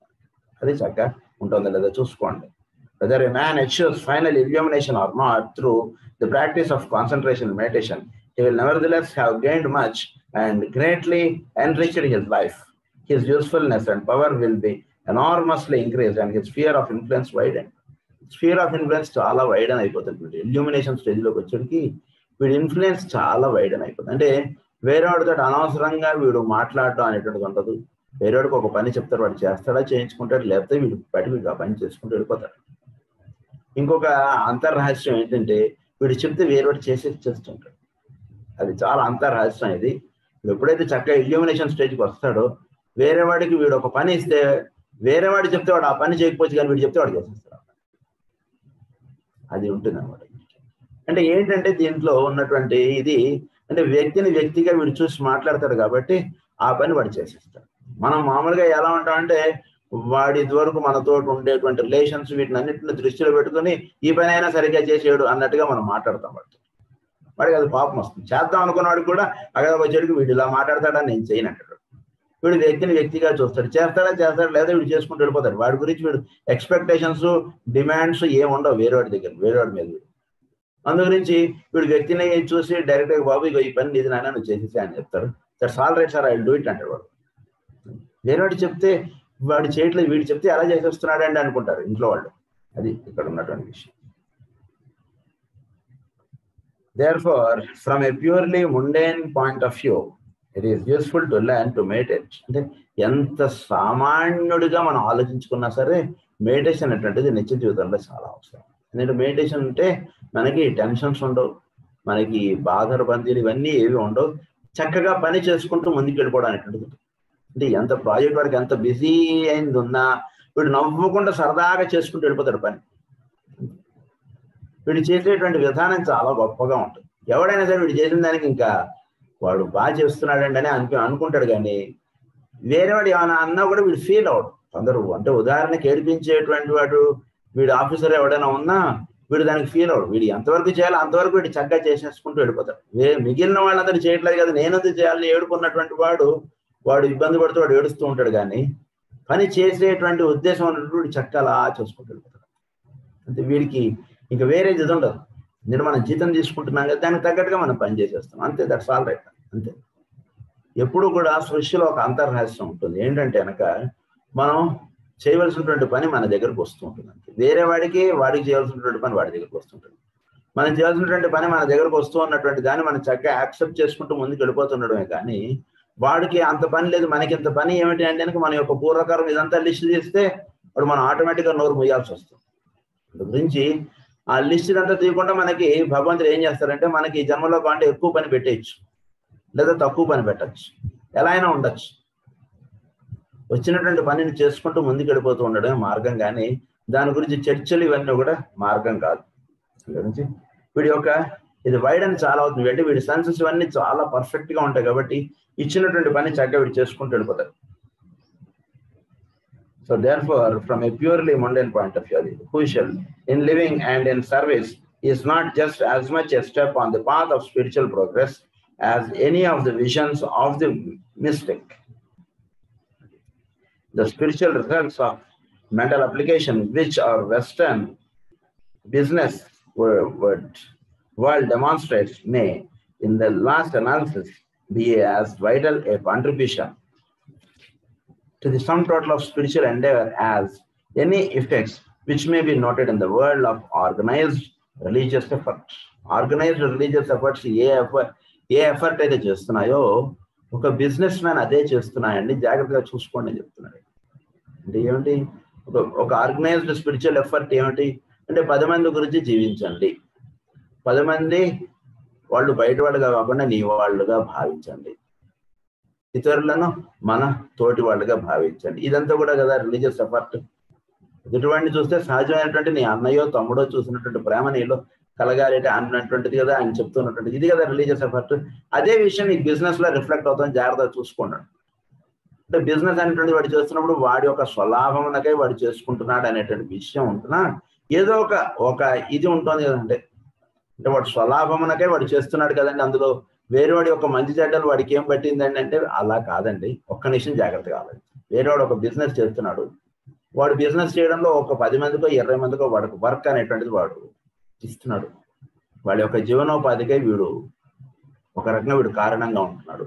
అది చక్కగా ఉంటుందా లేదా చూసుకోండి. Whether a man achieves final illumination or not through the practice of concentration and meditation, he will nevertheless have gained much and greatly enriched his life. His usefulness and power will be enormously increased and his sphere of influence widened. Sphere of influence చాలా వైడన్ అయిపోతుంది. Illumination స్టేజ్లోకి వచ్చేటికి వీడి influence చాలా వైడన్ అయిపోతుంది. అంటే వేరేవాడితో అనవసరంగా వీడు మాట్లాడటం అనేటువంటిది ఉండదు. వేరేవాడికి ఒక పని చెప్తాడు, వాడు చేస్తాడా చేయించుకుంటాడు, లేకపోతే వీడు ఆ పని చేసుకుంటూ వెళ్ళిపోతాడు. ఇంకొక అంతర్రహస్యం ఏంటంటే వీడు చెప్తే వేరేవాడు చేస్తుంటాడు. అది చాలా అంతర్రహస్యం. ఇది ఎప్పుడైతే చక్కగా ఇల్యూమినేషన్ స్టేజ్కి వస్తాడో వేరేవాడికి వీడు ఒక పని ఇస్తే వేరేవాడు చెప్తే వాడు ఆ పని చేయకపోవచ్చు, కానీ వీడు చెప్తే వాడు చేసేస్తాడు. అది ఉంటుంది అన్నమాట. అంటే ఏంటంటే దీంట్లో ఉన్నటువంటి ఇది అంటే వ్యక్తిగా వీడు చూసి మాట్లాడతాడు కాబట్టి ఆ పని వాడు చేసేస్తాడు. మనం మామూలుగా ఎలా ఉంటామంటే వాడి ఇదివరకు మనతో ఉండేటువంటి రిలేషన్స్ వీటిని అన్నింటిని దృష్టిలో పెట్టుకుని ఈ పని అయినా సరిగ్గా చేసేయడు అన్నట్టుగా మనం మాట్లాడతాం. వాడికి అది పాపం వస్తుంది. చేద్దాం అనుకున్న వాడికి కూడా అక్కడ వచ్చేటికి వీడు ఇలా మాట్లాడతాడని నేను చేయనంటాడు. వీడు వ్యక్తిని వ్యక్తిగా చూస్తాడు, చేస్తాడా లేదా వీడు చేసుకుంటూ వెళ్ళిపోతాడు. వాడి గురించి వీడు ఎక్స్పెక్టేషన్స్ డిమాండ్స్ ఏముండవు వేరేవాడి దగ్గర, వేరేవాడి మీద. అందు గురించి వీడు వ్యక్తిని చూసి డైరెక్ట్గా బాబు ఇగో ఈ పని ఇది నాయన నువ్వు చేసేసా అని చెప్తారు. That's all right sir, I will do it అంటాడు వాడు. వేరేవాడు చెప్తే వాడు చేయట్లేదు, వీడు చెప్తే ఎలా చేసేస్తున్నాడు అండి అనుకుంటారు ఇంట్లో వాళ్ళు. అది ఇక్కడ ఉన్నటువంటి విషయం. Therefore, from a purely mundane point of view, it is useful to learn to meditate. అంటే ఎంత సామాన్యుడిగా మనం ఆలోచించుకున్నా సరే మెడిటేషన్ అనేటువంటిది నిత్య జీవితంలో చాలా అవసరం. ఎందుకంటే మెడిటేషన్ అంటే మనకి టెన్షన్స్ ఉండవు, మనకి బాధలు బందీలు ఇవన్నీ ఏవి ఉండవు. చక్కగా పని చేసుకుంటూ ముందుకు వెళ్ళిపోవడం అనేటువంటిది. అంటే ఎంత ప్రాజెక్ట్ వాడికి ఎంత బిజీ అయింది ఉన్నా వీడు నవ్వకుండా సరదాగా చేసుకుంటూ వెళ్ళిపోతాడు పని. వీడు చేసేటువంటి విధానం చాలా గొప్పగా ఉంటుంది. ఎవడైనా సరే వీడు చేసిన దానికి ఇంకా వాడు బాగా చేస్తున్నాడండి అని అనుకుంటాడు. కానీ వేరేవాడు ఏమైనా అన్నా కూడా వీడు ఫీల్ అవడు. అందరూ అంటే ఉదాహరణకి ఏడిపించేటువంటి వాడు వీడు ఆఫీసర్ ఎవడైనా ఉన్నా వీడు దానికి ఫీల్ అవడు. వీడు ఎంతవరకు చేయాలో అంతవరకు వీడు చక్కగా చేసేసుకుంటూ వెళ్ళిపోతాడు. మిగిలిన వాళ్ళందరూ చేయట్లేదు కదా నేనందుకు చేయాలని ఏడుకున్నటువంటి వాడు ఇబ్బంది పడుతూ వాడు ఏడుస్తూ ఉంటాడు. కానీ పని చేసేటువంటి ఉద్దేశం ఉన్నటువంటి చక్కగా చూసుకుంటూ వెళ్ళిపోతాడు. అంటే వీడికి ఇంకా వేరేది ఇది ఉండదు. నేను మనం జీతం తీసుకుంటున్నాం కదా దానికి తగ్గట్టుగా మనం పని చేసేస్తాం అంతే. దట్స్ ఆల్ రైట్ అంతే. ఎప్పుడు కూడా సృష్టిలో ఒక అంతర్రహస్యం ఉంటుంది. ఏంటంటే కనుక మనం చేయవలసినటువంటి పని మన దగ్గరకు వస్తూ ఉంటుంది అంతే. వేరే వాడికి చేయవలసినటువంటి పని వాడి దగ్గరకు వస్తుంటుంది. మనం చేయాల్సినటువంటి పని మన దగ్గరకు వస్తూ ఉన్నటువంటి దాన్ని మనం చక్కగా యాక్సెప్ట్ చేసుకుంటూ ముందుకు వెళ్ళిపోతుండడమే. కానీ వాడికి అంత పని లేదు, మనకి ఇంత పని ఏమిటి అంటే కనుక మన యొక్క పూర్వకారం ఇదంతా లిస్ట్ చేస్తే వాడు మనం ఆటోమేటిక్గా నోరు ముయ్యాల్సి వస్తుంది. అందు గురించి ఆ లిస్ట్ అంతా తీయకుండా మనకి భగవంతుడు ఏం చేస్తారంటే మనకి జన్మలో అంటే ఎక్కువ పని పెట్టేయచ్చు లేదా తక్కువ పని పెట్టచ్చు, ఎలా అయినా ఉండొచ్చు. వచ్చినటువంటి పనిని చేసుకుంటూ ముందుకు వెళ్ళిపోతూ ఉండడమే మార్గం. కానీ దాని గురించి చర్చలు ఇవన్నీ కూడా మార్గం కాదు. గురించి వీడి యొక్క ఇది వైడ్ అని చాలా అవుతుంది. అంటే వీడి సెన్సెస్ ఇవన్నీ చాలా పర్ఫెక్ట్ గా ఉంటాయి కాబట్టి ఇచ్చినటువంటి పని చక్కగా వీడు చేసుకుంటూ వెళ్ళిపోతారు. So therefore, from a purely mundane point of view, crucial in living and in service is not just as much a step on the path of spiritual progress as any of the visions of the mystic. The spiritual results of mental application, which our Western business world demonstrates, may, in the last analysis, be as vital a contribution to the sum total of spiritual endeavor as any effects which may be noted in the world of organized religious efforts. Organized religious efforts A effort అయితే చేస్తున్నాయో ఒక business man అదే చేస్తున్నాయండి, జాగ్రత్తగా చూసుకోండి అని చెప్తున్నాడు. అంటే ఏమిటి ఒక ఆర్గనైజ్డ్ స్పిరిచువల్ ఎఫర్ట్ ఏమిటి అంటే 10 మంది గురించి జీవించండి, 10 మంది వాళ్ళు బయట వాళ్ళుగా కాకుండా నీ వాళ్ళుగా భావించండి, ఇతరులను మన తోటి వాళ్ళుగా భావించండి. ఇదంతా కూడా కదా రిలీజియస్ ఎఫర్ట్. ఎదుటివాడిని చూస్తే సహజమైనటువంటి నీ అన్నయ్యో తమ్ముడో చూసినటువంటి ప్రేమ నీలో కలగాలి అన్నటువంటిది కదా ఆయన చెప్తున్నటువంటిది. ఇది కదా రిలీజియస్ ఎఫర్ట్. అదే విషయం ఈ బిజినెస్ లో రిఫ్లెక్ట్ అవుతాం, జాగ్రత్తగా చూసుకున్నాడు. అంటే బిజినెస్ అనేటువంటి వాడు చేస్తున్నప్పుడు వాడి యొక్క స్వలాభమునకై వాడు చేసుకుంటున్నాడు అనేటువంటి విషయం ఉంటున్నా ఏదో ఒక ఇది ఉంటుంది కదండి. అంటే వాడు స్వలాభమునకై వాడు చేస్తున్నాడు కదండి, అందులో వేరేవాడి యొక్క మంచి చెడ్డలు వాడికి ఏం పట్టిందండి అంటే అలా కాదండి. ఒక్క నిమిషం జాగ్రత్తగా ఆలోచించండి. వేరేవాడు ఒక బిజినెస్ చేస్తున్నాడు, వాడు బిజినెస్ చేయడంలో ఒక 10 మందికో 20 మందికో వాడికి వర్క్ అనేటువంటిది వాడు ఇస్తున్నాడు. వాడి యొక్క జీవనోపాధికై వీడు ఒక రకంగా వీడు కారణంగా ఉంటున్నాడు.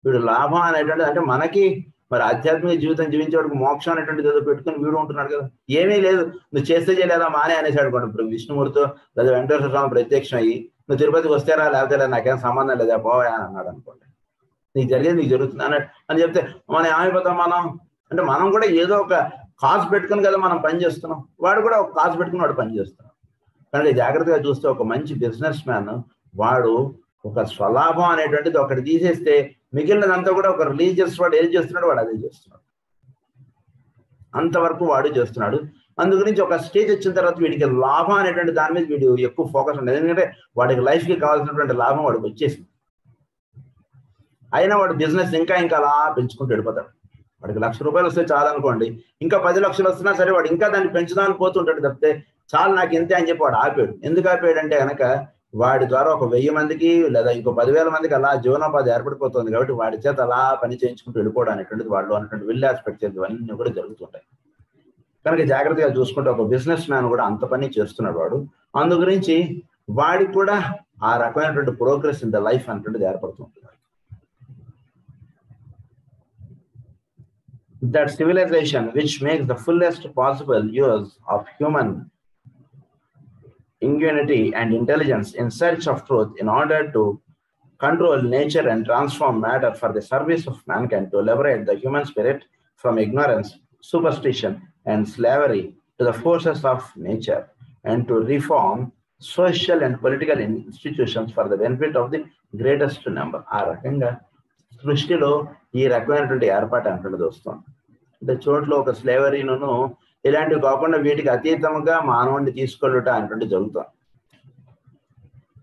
వీడు లాభం అనేటువంటిది అంటే మనకి మరి ఆధ్యాత్మిక జీవితం జీవించేవాడికి మోక్షం అనేటువంటిది ఏదో పెట్టుకుని వీడు ఉంటున్నాడు కదా. ఏమీ లేదు, నువ్వు చేస్తే చేయలేదా మానే అనేసాడు అనుకోండి. ఇప్పుడు విష్ణుమూర్తితో లేదా వెంకటేశ్వర స్వామి ప్రత్యక్షం అయ్యి నువ్వు తిరుపతికి వస్తారా లేకపోతే నాకేం సంబంధం లేదా పోవా అని అన్నాడు అనుకోండి. నీకు జరిగేది నీకు జరుగుతుంది అని చెప్తే మనం ఏమైపోతాం అంటే మనం కూడా ఏదో ఒక కాజ్ పెట్టుకుని కదా మనం పని చేస్తున్నాం, వాడు కూడా ఒక కాజ్ పెట్టుకుని వాడు పని చేస్తున్నాం. కనుక జాగ్రత్తగా చూస్తే ఒక మంచి బిజినెస్ మ్యాన్ వాడు ఒక స్వలాభం అనేటువంటిది ఒకటి తీసేస్తే మిగిలినదంతా కూడా ఒక రిలీజియస్ వాడు ఏది చేస్తున్నాడు వాడు అదే చేస్తున్నాడు, అంతవరకు వాడు చేస్తున్నాడు. అందు గురించి ఒక స్టేజ్ వచ్చిన తర్వాత వీడికి లాభం అనేటువంటి దాని మీద వీడు ఎక్కువ ఫోకస్ ఉండదు. ఎందుకంటే వాడికి లైఫ్కి కావాల్సినటువంటి లాభం వాడికి వచ్చేసింది. అయినా వాడు బిజినెస్ ఇంకా అలా పెంచుకుంటూ వెళ్ళిపోతాడు. వాడికి ₹1,00,000 వస్తే చాలనుకోండి, ఇంకా 10 లక్షలు వస్తున్నా సరే వాడు ఇంకా దాన్ని పెంచుదామని పోతుంటాడు తప్పితే చాలు నాకు ఇంతే అని చెప్పి వాడు ఆపాడు. ఎందుకు ఆపాడు అంటే కనుక వాడి ద్వారా ఒక 1000 మందికి లేదా ఇంకో 10,000 మందికి అలా జీవనోపాధి ఏర్పడిపోతుంది కాబట్టి వాడి చేత అలా పని చేయించుకుంటూ వెళ్ళిపోవడం అనేటువంటిది వాళ్ళు అన్నటువంటి విల్ ఆస్పెక్ట్ ఇవన్నీ కూడా జరుగుతుంటాయి. కనుక జాగ్రత్తగా చూసుకుంటే ఒక బిజినెస్ మ్యాన్ కూడా అంత పని చేస్తున్నాడు వాడు. అందు గురించి వాడికి కూడా ఆ రకమైనటువంటి ప్రోగ్రెస్ ఇన్ ద లైఫ్ అనేటువంటిది ఏర్పడుతుంది. That civilization which makes the fullest possible use of human ingenuity and intelligence in search of truth in order to control nature and transform matter for the service of mankind, to liberate the human spirit from ignorance, superstition, and slavery to the forces of nature, and to reform social and political institutions for the benefit of the greatest number. ఆ రకంగా సృష్టిలో ఈ రకమైనటువంటి ఏర్పాటు అంటున్నది వస్తుంది. అంటే చోట్ల ఒక స్లేవరీను ఇలాంటివి కాకుండా వీటికి అతీతంగా మానవుడిని తీసుకెళ్ళుట అనేటువంటి జరుగుతుంది.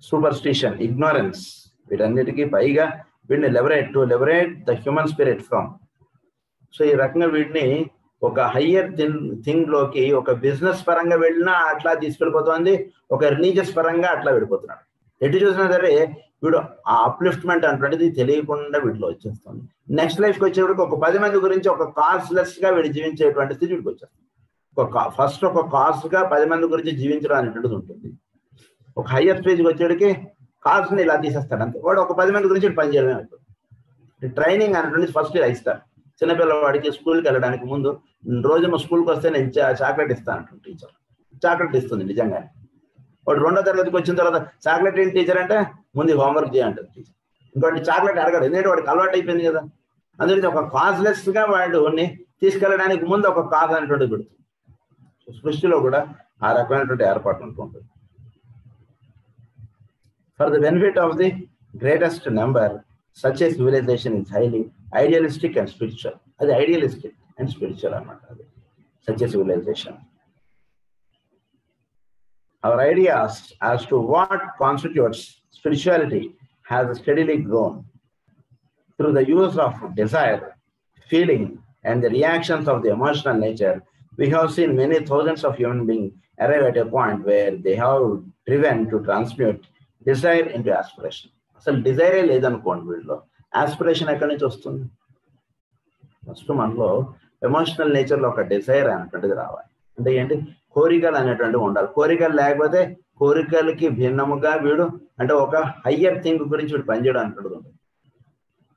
సూపర్స్టిషన్, ఇగ్నోరెన్స్, వీటన్నిటికీ పైగా వీటిని liberate the human spirit from. So ఈ రకంగా వీటిని ఒక హయ్యర్ థింగ్ లోకి ఒక బిజినెస్ పరంగా వెళ్ళినా అట్లా తీసుకెళ్ళిపోతుంది, ఒక రిలీజియస్ పరంగా అట్లా వెళ్ళిపోతున్నాడు. ఎటు చూసినా సరే వీడు ఆ అప్లిఫ్ట్మెంట్ అనేటువంటిది తెలియకుండా వీటిలో వచ్చేస్తుంది. నెక్స్ట్ లైఫ్కి వచ్చేవాడికి ఒక 10 మంది గురించి ఒక కాజ్లెస్ గా వీడు జీవించేటువంటి స్థితి వీడికి వచ్చేస్తుంది. ఫస్ట్ ఒక కాజ్ గా 10 మంది గురించి జీవించడం అనేటువంటిది ఉంటుంది. ఒక హయ్యర్ స్టేజ్కి వచ్చేటికి కాజ్ని ఇలా తీసేస్తాడు అంతే. వాడు ఒక 10 మంది గురించి పనిచేయడమే అవుతుంది. ట్రైనింగ్ అనేటువంటిది ఫస్ట్ ఇలా ఇస్తారు. చిన్నపిల్లవాడికి స్కూల్కి వెళ్ళడానికి ముందు రోజు మా స్కూల్కి వస్తే నేను చాక్లెట్ ఇస్తాను టీచర్. చాక్లెట్ ఇస్తుంది నిజంగానే. వాడు 2వ తరగతికి వచ్చిన తర్వాత చాక్లెట్ ఏంటి టీచర్ అంటే ముందు హోంవర్క్ చేయంటారు టీచర్. ఇంకోటి చాక్లెట్ అడగడు, ఎందుకంటే వాడికి అలవాటు అయిపోయింది కదా. అందుకని ఒక కాజ్లెస్ గా వాడిని తీసుకెళ్ళడానికి ముందు ఒక కాజ్ అనేటువంటిది పెడుతుంది. సృష్టిలో కూడా ఆ రకమైనటువంటి ఏర్పాటు ఉంటుంది. For the benefit of the greatest number such a civilisation is highly idealistic and spiritual. అది ఐడియలిస్టిక్ అండ్ స్పిరిచువల్ అన్నమాట. అది such a civilisation. Our ideas as to what constitutes spirituality has steadily grown through the use of desire, feeling, and the reactions of the emotional nature. We have seen many thousands of human beings arrive at a point where they have driven to transmute desire into aspiration. అసలు డిజైరే లేదనుకోండి వీళ్ళలో, aspiration ఎక్కడి నుంచి వస్తుంది? First మనలో emotional నేచర్లో ఒక Dzire అనేటువంటిది రావాలి. అంటే ఏంటి? కోరికలు అనేటువంటివి ఉండాలి. కోరికలు లేకపోతే కోరికలకి భిన్నముగా వీడు అంటే ఒక హయ్యర్ థింగ్ గురించి వీడు పనిచేయడం అనేటువంటిది ఉంటుంది.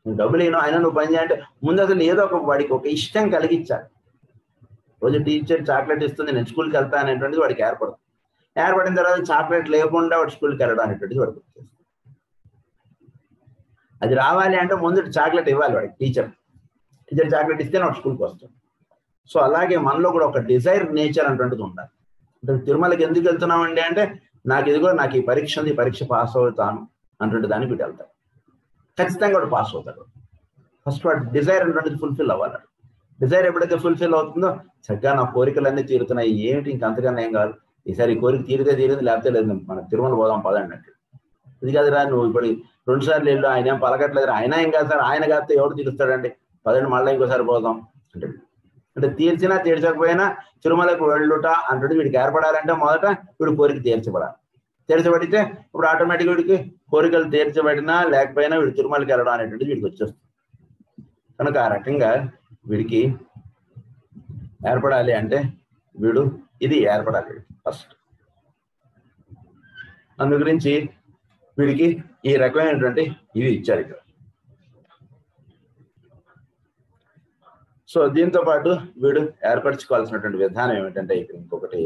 నువ్వు డబ్బులు ఏనో అయినా నువ్వు పని చేయాలంటే ముందు అసలు ఏదో ఒక వాడికి ఒక ఇష్టం కలిగించాలి. రోజు టీచర్ చాక్లెట్ ఇస్తుంది, నేను స్కూల్కి వెళ్తా అనేటువంటిది వాడికి ఏర్పడుతుంది. ఏర్పడిన తర్వాత చాక్లెట్ లేకుండా వాడు స్కూల్కి వెళ్ళడం అనేటువంటిది వాడికి వచ్చేస్తుంది. అది రావాలి అంటే ముందు చాక్లెట్ ఇవ్వాలి వాడికి టీచర్ చాక్లెట్ ఇస్తే వాడు స్కూల్కి వస్తాడు. సో అలాగే మనలో కూడా ఒక డిజైర్ నేచర్ అనేటువంటిది ఉండాలి. అంటే తిరుమలకి ఎందుకు వెళ్తున్నామండి అంటే నాకు ఈ పరీక్ష ఉంది, ఈ పరీక్ష పాస్ అవుతాను అన్నటువంటి దానికి వీడు వెళ్తాడు. ఖచ్చితంగా వాడు పాస్ అవుతాడు. ఫస్ట్ వాడు డిజైర్ అనేటువంటిది ఫుల్ఫిల్ అవ్వాలి. డిజైర్ ఎప్పుడైతే ఫుల్ఫిల్ అవుతుందో చక్కగా నా కోరికలన్నీ తీరుతున్నాయి, ఏమిటి ఇంకంతకన్నా ఏం కాదు, ఈసారి ఈ కోరిక తీరితే తీరింది, లేకపోతే లేదు, మన తిరుమల పోదాం పదండి అంటే. ఇది కాదురా నువ్వు ఇప్పుడు 2 సార్లు వెళ్ళు, ఆయన ఏం పలకట్లేదు, ఆయన ఏం కాదు సార్, ఆయన కాకపోతే ఎవడు తీరుస్తాడండి, పదండి మళ్ళీ ఇంకోసారి పోదాం అంటే. అంటే తీర్చినా తీర్చకపోయినా తిరుమలకు వెళ్ళుట అంటే వీడికి ఏర్పడాలంటే మొదట వీడు కోరిక తీర్చబడాలి. తీర్చబడితే ఇప్పుడు ఆటోమేటిక్ వీడికి కోరికలు తీర్చబడినా లేకపోయినా వీడు తిరుమలకి వెళ్ళడం అనేటువంటిది వీడికి వచ్చేస్తుంది. కనుక ఆ రకంగా వీడికి ఏర్పడాలి అంటే వీడు ఇది ఏర్పడాలి ఫస్ట్. అందు గురించి వీడికి ఈ రకమైనటువంటి ఇవి ఇచ్చారు ఇక్కడ. సో దీంతో పాటు వీడు ఏర్పరచుకోవాల్సినటువంటి విధానం ఏమిటంటే ఇక్కడ ఇంకొకటి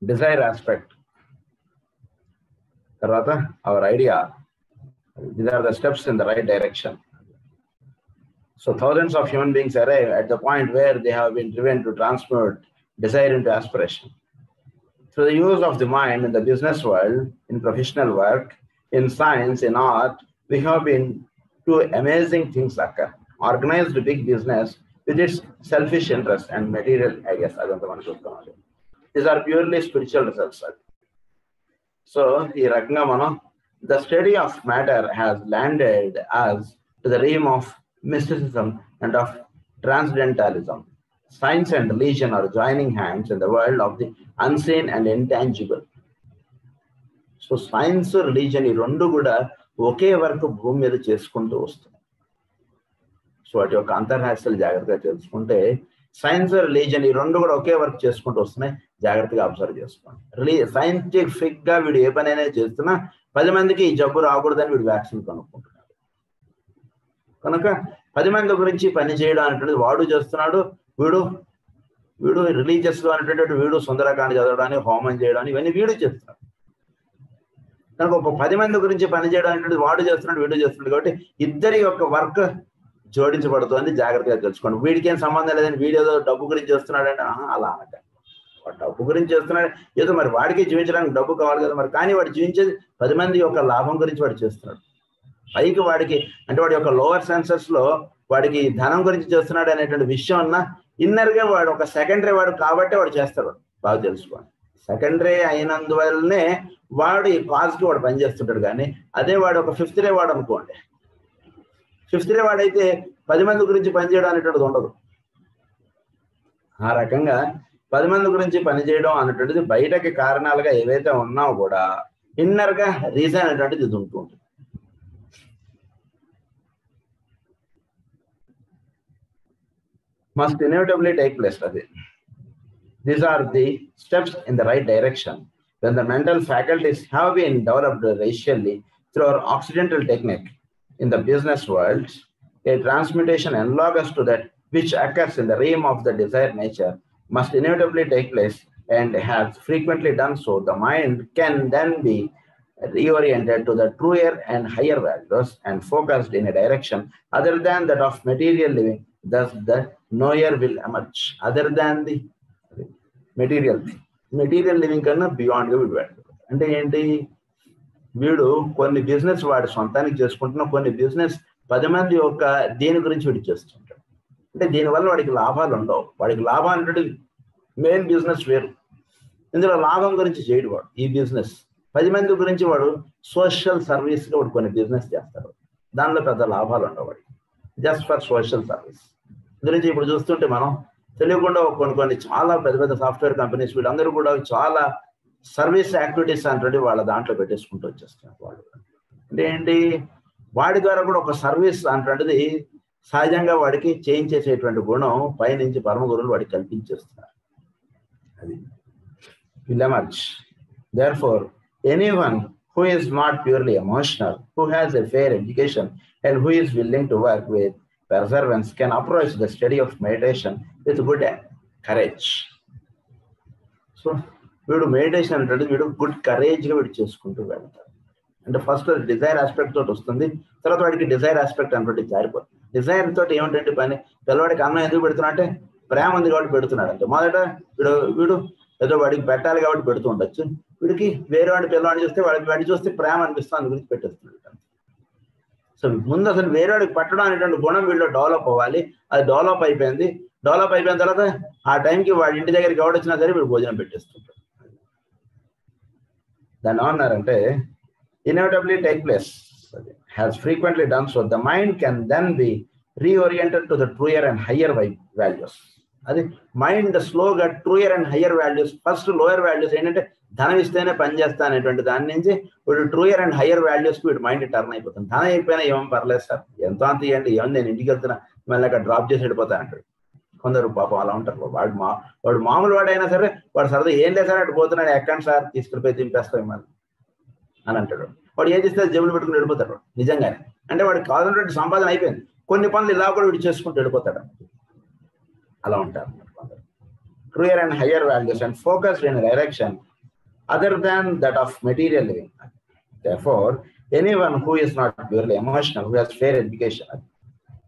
డిజైర్ ఆస్పెక్ట్, తర్వాత hour idea. These are the steps in the right direction. So thousands of human beings arrive at the point where they have been driven to transmute desire into aspiration. Through the use of the mind in the business world, in professional work, in science, in art, we have been two amazing things occur. Organized big business with its selfish interest and material, I guess. These are purely spiritual results. So, the study of matter has landed us to the realm of mysticism and of transcendentalism. Science and religion are joining hands in the world of the unseen and intangible. So science religion ఈ రెండు కూడా ఒకే వరకు భూమి మీద చేసుకుంటూ వస్తున్నాయి. So వాటి యొక్క అంతర్హాస్యాలు జాగ్రత్తగా తెలుసుకుంటే సైన్స్ రిలీజియన్ ఈ రెండు కూడా ఒకే వర్క్ చేసుకుంటూ వస్తున్నాయి. జాగ్రత్తగా అబ్జర్వ్ చేసుకోండి. సైంటిఫిక్ గా వీడు ఏ పని అనేది చేస్తున్నా 10 మందికి ఈ జబ్బు రాకూడదని వీడు వ్యాక్సిన్ కనుక్కుంటున్నాడు. కనుక 10 మంది గురించి పని చేయడం అనేటువంటిది వాడు చేస్తున్నాడు. వీడు రిలీజియస్ గా అనేటువంటి వీడు సుందరకాండ చదవడానికి, హోమం చేయడానికి ఇవన్నీ వీడు చేస్తున్నాడు. కనుక ఒక 10 మంది గురించి పని చేయడం అనేటువంటి వాడు చేస్తున్నాడు, వీడు చేస్తున్నాడు. కాబట్టి ఇద్దరి యొక్క వర్క్ జోడించబడుతుంది. జాగ్రత్తగా తెలుసుకోండి. వీడికి ఏం సంబంధం లేదని వీడు ఏదో డబ్బు గురించి చేస్తున్నాడంటే అలా అనట. వాడు డబ్బు గురించి చేస్తున్నాడు, ఏదో మరి వాడికి జీవించడానికి డబ్బు కావాలి కదా మరి, కానీ వాడు జీవించేది 10 మంది యొక్క లాభం గురించి వాడు చేస్తున్నాడు. పైకి వాడికి అంటే వాడి యొక్క లోవర్ సెన్సెస్ లో వాడికి ధనం గురించి చేస్తున్నాడు అనేటువంటి విషయం అన్నా ఇన్నర్ గా వాడు ఒక సెకండరీ వాడు కాబట్టి వాడు చేస్తాడు. బాగా తెలుసుకోండి. సెకండరీ అయినందువల్లనే వాడు ఈ కాజ్ కి వాడు పనిచేస్తుంటాడు. కానీ అదే వాడు ఒక 5th రే వాడు అనుకోండి, 5th రే వాడైతే 10 మంది గురించి పనిచేయడం అనేటువంటిది ఉండదు. ఆ రకంగా 10 మంది గురించి పనిచేయడం అనేటువంటిది బయటకి కారణాలుగా ఏవైతే ఉన్నావో కూడా ఇన్నర్ గా రీజన్ అనేటువంటిది ఇది ఉంటుంది. must inevitably take place. These are the steps in the right direction. When the mental faculties have been developed racially through our Occidental technique in the business world, a transmutation analogous to that which occurs in the realm of the desired nature must inevitably take place and has frequently done so. The mind can then be reoriented to the truer and higher values and focused in a direction other than that of material living. Thus, the knower will emerge other than the material thing. Material living కన్నా beyond గా వీడు వెళ్ళాడు. అంటే ఏంటి, వీడు కొన్ని business వాడు సొంతానికి చేసుకుంటున్నా, కొన్ని బిజినెస్ 10 మంది యొక్క దేని గురించి వీడు చేస్తుంటాడు. అంటే దీనివల్ల వాడికి లాభాలు ఉండవు. వాడికి లాభం అంటే మెయిన్ బిజినెస్ వేరు, ఇందులో లాభం గురించి చేయడు వాడు. ఈ బిజినెస్ 10 మంది గురించి వాడు సోషల్ సర్వీస్ గా వాడు కొన్ని బిజినెస్ చేస్తాడు. దానిలో పెద్ద లాభాలు ఉండవు వాడికి, జస్ట్ ఫర్ సోషల్ సర్వీస్ గురించి. ఇప్పుడు చూస్తుంటే మనం తెలియకుండా కొన్ని చాలా పెద్ద పెద్ద సాఫ్ట్వేర్ కంపెనీస్ వీళ్ళందరూ కూడా చాలా సర్వీస్ యాక్టివిటీస్ అంటే వాళ్ళ దాంట్లో పెట్టేసుకుంటూ వచ్చేస్తున్నారు వాళ్ళు. అంటే ఏంటి, వాడి ద్వారా కూడా ఒక సర్వీస్ అంటే సహజంగా వాడికి చేంజ్ చేసేటువంటి గుణం పైనుంచి పరమ గురువులు వాడికి కల్పించేస్తున్నారు. అది will emerge. Therefore, anyone who is not purely emotional, who has a fair education, and who is willing to work with perseverance can approach the study of meditation with good courage. So, వీడు meditation అంటే వీడు good కరేజ్గా వీడు చేసుకుంటూ వెళ్తాడు. అంటే first Dzire aspect తోటి వస్తుంది, తర్వాత వాడికి డిజైర్ ఆస్పెక్ట్ అంటే జారిపోతుంది. డిజైర్ తోటి ఏమిటంటే పని, పిల్లవాడికి అన్నం ఎందుకు పెడుతున్నా అంటే ప్రేమ ఉంది కాబట్టి పెడుతున్నాడు. అంటే మొదట వీడు ఏదో వాడికి పెట్టాలి కాబట్టి పెడుతూ ఉండొచ్చు. వీడికి వేరే వాడి పిల్లవాడిని చూస్తే వాడిని చూస్తే ప్రేమ అనిపిస్తుంది, అందు గురించి పెట్టేస్తున్నాడు. సో ముందు అసలు వేరే వాడికి పెట్టడం అనేటువంటి గుణం వీళ్ళు డెవలప్ అవ్వాలి. అది డెవలప్ అయిపోయింది. డెవలప్ అయిపోయిన తర్వాత ఆ టైంకి వాడి ఇంటి దగ్గరికి ఎవడొచ్చినా సరే వీడు భోజనం పెట్టేస్తుంటాడు. దాన్ని ఏమన్నారంటే inevitably take place, has frequently done so. The mind can then be reoriented to the truer and higher values. అది మైండ్ స్లోగా truer and higher values, first lower values ఏంటంటే ధనం ఇస్తేనే పని చేస్తా అనేటువంటి దాని నుంచి వీడు ట్రూయర్ అండ్ హయ్యర్ వాల్యూస్కి వీడు మైండ్ టర్న్ అయిపోతుంది. ధనం అయిపోయినా ఏమో పర్లేదు సార్, ఎంతో అంత ఇవ్వండి, ఏమన్నా నేను ఇంటికి వెళ్తున్నా మళ్ళీ అక్కడ డ్రాప్ చేసి వెళ్ళిపోతా అంటాడు. కొందరు పాపం అలా ఉంటారు. వాడు మామూలు వాడైనా సరే వాడు సరదా ఏం లేదు సార్ అటు పోతున్నాడు, ఎక్కండి సార్ తీసుకెళ్ళిపోయి తింపేస్తాం మళ్ళీ అని అంటాడు. వాడు ఏది ఇస్తే జేబులు పెట్టుకుని వెళ్ళిపోతాడు నిజంగానే. అంటే వాడికి కావాల్సినటువంటి సంపాదన అయిపోయింది, కొన్ని పనులు ఇలా కూడా వీడు చేసుకుంటూ వెళ్ళిపోతాడు. అలా ఉంటారు truer and higher values and focused in a direction other than that of material living. Therefore, anyone who is not purely emotional, who has fair education,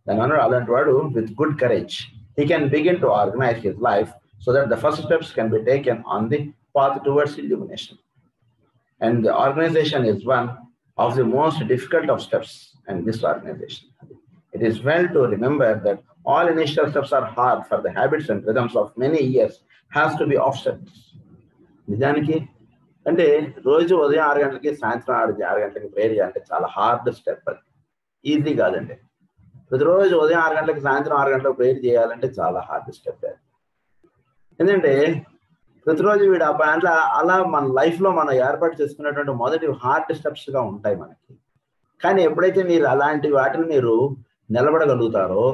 then alanti vadu with good courage, he can begin to organize his life so that the first steps can be taken on the path towards illumination. And the organization is one of the most difficult of steps in this organization. It is well to remember that all initial steps are hard, for the habits and rhythms of many years has to be offset. నిజానికి అంటే రోజు ఉదయం 6 గంటలకి సాయంత్రం 6 గంటలకి prayer చేయాలంటే చాలా hard step. అది ఈజీ కాదండి. ప్రతిరోజు ఉదయం 6 గంటలకి సాయంత్రం 6 గంటలకు ప్రేయర్ చేయాలంటే చాలా హార్డ్ స్టెప్. ఎందుకంటే ప్రతిరోజు వీడు అట్లా అలా మన లైఫ్లో మనం ఏర్పాటు చేసుకున్నటువంటి మొదటి హార్డ్ స్టెప్స్గా ఉంటాయి మనకి. కానీ ఎప్పుడైతే మీరు అలాంటి వాటిని మీరు నిలబడగలుగుతారో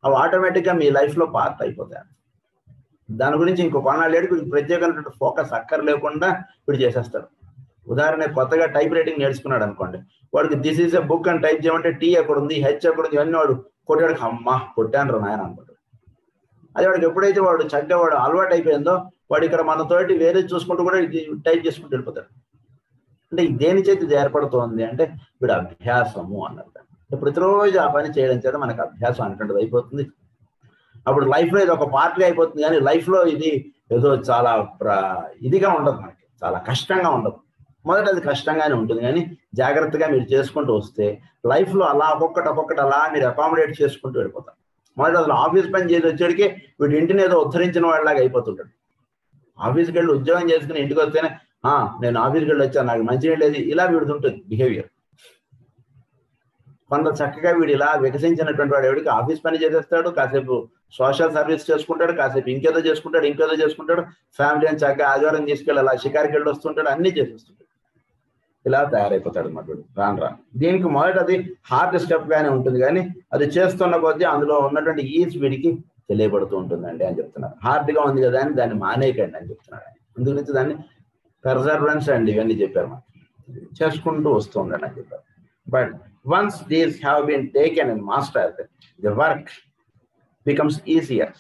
అవి ఆటోమేటిక్గా మీ లైఫ్లో పార్ట్ అయిపోతాయి. దాని గురించి ఇంకో కొన్నాళ్ళేడు వీడికి ప్రత్యేకమైనటువంటి ఫోకస్ అక్కర్ లేకుండా వీడు చేసేస్తాడు. ఉదాహరణ కొత్తగా టైప్ రైటింగ్ నేర్చుకున్నాడు అనుకోండి, వాడికి దిస్ ఈజ్ ఎ బుక్ అని టైప్ చేయమంటే టీ ఎక్కడ ఉంది, హెచ్ ఎక్కడ ఉంది, ఇవన్నీ వాడు కొట్టాడికి అమ్మా కొట్టాను రా నాయన అనుకుంటాడు. అదే వాడికి ఎప్పుడైతే వాడు చక్కగా వాడు అలవాటు అయిపోయిందో వాడు ఇక్కడ మనతోటి వేరే చూసుకుంటూ కూడా టైప్ చేసుకుంటూ వెళ్ళిపోతాడు. అంటే దేని చేతి ఇది ఏర్పడుతోంది అంటే వీడు అభ్యాసము అన్నట్టు. ప్రతిరోజు ఆ పని చేయడం చేత మనకు అభ్యాసం అనేటువంటిది అయిపోతుంది. అప్పుడు లైఫ్లో ఇది ఒక పార్ట్గా అయిపోతుంది. కానీ లైఫ్లో ఇది ఏదో చాలా ఇదిగా ఉండదు, మనకి చాలా కష్టంగా ఉండదు. మొదట అది కష్టంగానే ఉంటుంది, కానీ జాగ్రత్తగా మీరు చేసుకుంటూ వస్తే లైఫ్లో అలా ఒక్కొక్కటి అలా మీరు అకామిడేట్ చేసుకుంటూ వెళ్ళిపోతారు. మొదట అసలు ఆఫీస్ పని చేసి వచ్చేటికి వీడు ఇంటిని ఏదో ఉద్ధరించిన వాళ్ళలాగా అయిపోతుంటాడు. ఆఫీస్కి వెళ్ళి ఉద్యోగం చేసుకుని ఇంటికి వస్తేనే నేను ఆఫీస్కి వెళ్ళి వచ్చాను, నాకు మంచిగా లేదు, ఇలా వీడుతుంటుంది బిహేవియర్. కొంత చక్కగా వీడు ఇలా వికసించినటువంటి వాడు ఎవరికి ఆఫీస్ పని చేసేస్తాడు, కాసేపు సోషల్ సర్వీస్ చేసుకుంటాడు, కాసేపు ఇంకేదో చేసుకుంటాడు, ఫ్యామిలీ అని చక్కగా ఆదివారం తీసుకెళ్ళి అలా షికారికి వెళ్ళి వస్తుంటాడు, అన్నీ చేసేస్తుంటాడు. ఇలా తయారైపోతాడు అన్నమాట వీడు రాను. దీనికి మొదట అది హార్డ్ స్టెప్ గానే ఉంటుంది, కానీ అది చేస్తున్న కొద్దీ అందులో ఉన్నటువంటి ఈజ్ వీడికి తెలియబడుతూ ఉంటుందండి అని చెప్తున్నారు. హార్డ్గా ఉంది కదా అని దాన్ని మానేయకండి అని చెప్తున్నాడు. అందుగురించి దాన్ని పెర్సర్వెన్స్ అండి ఇవన్నీ చెప్పారు, మనం చేసుకుంటూ వస్తూ ఉండండి అని చెప్పారు. But once these have been taken and mastered, the work becomes easier.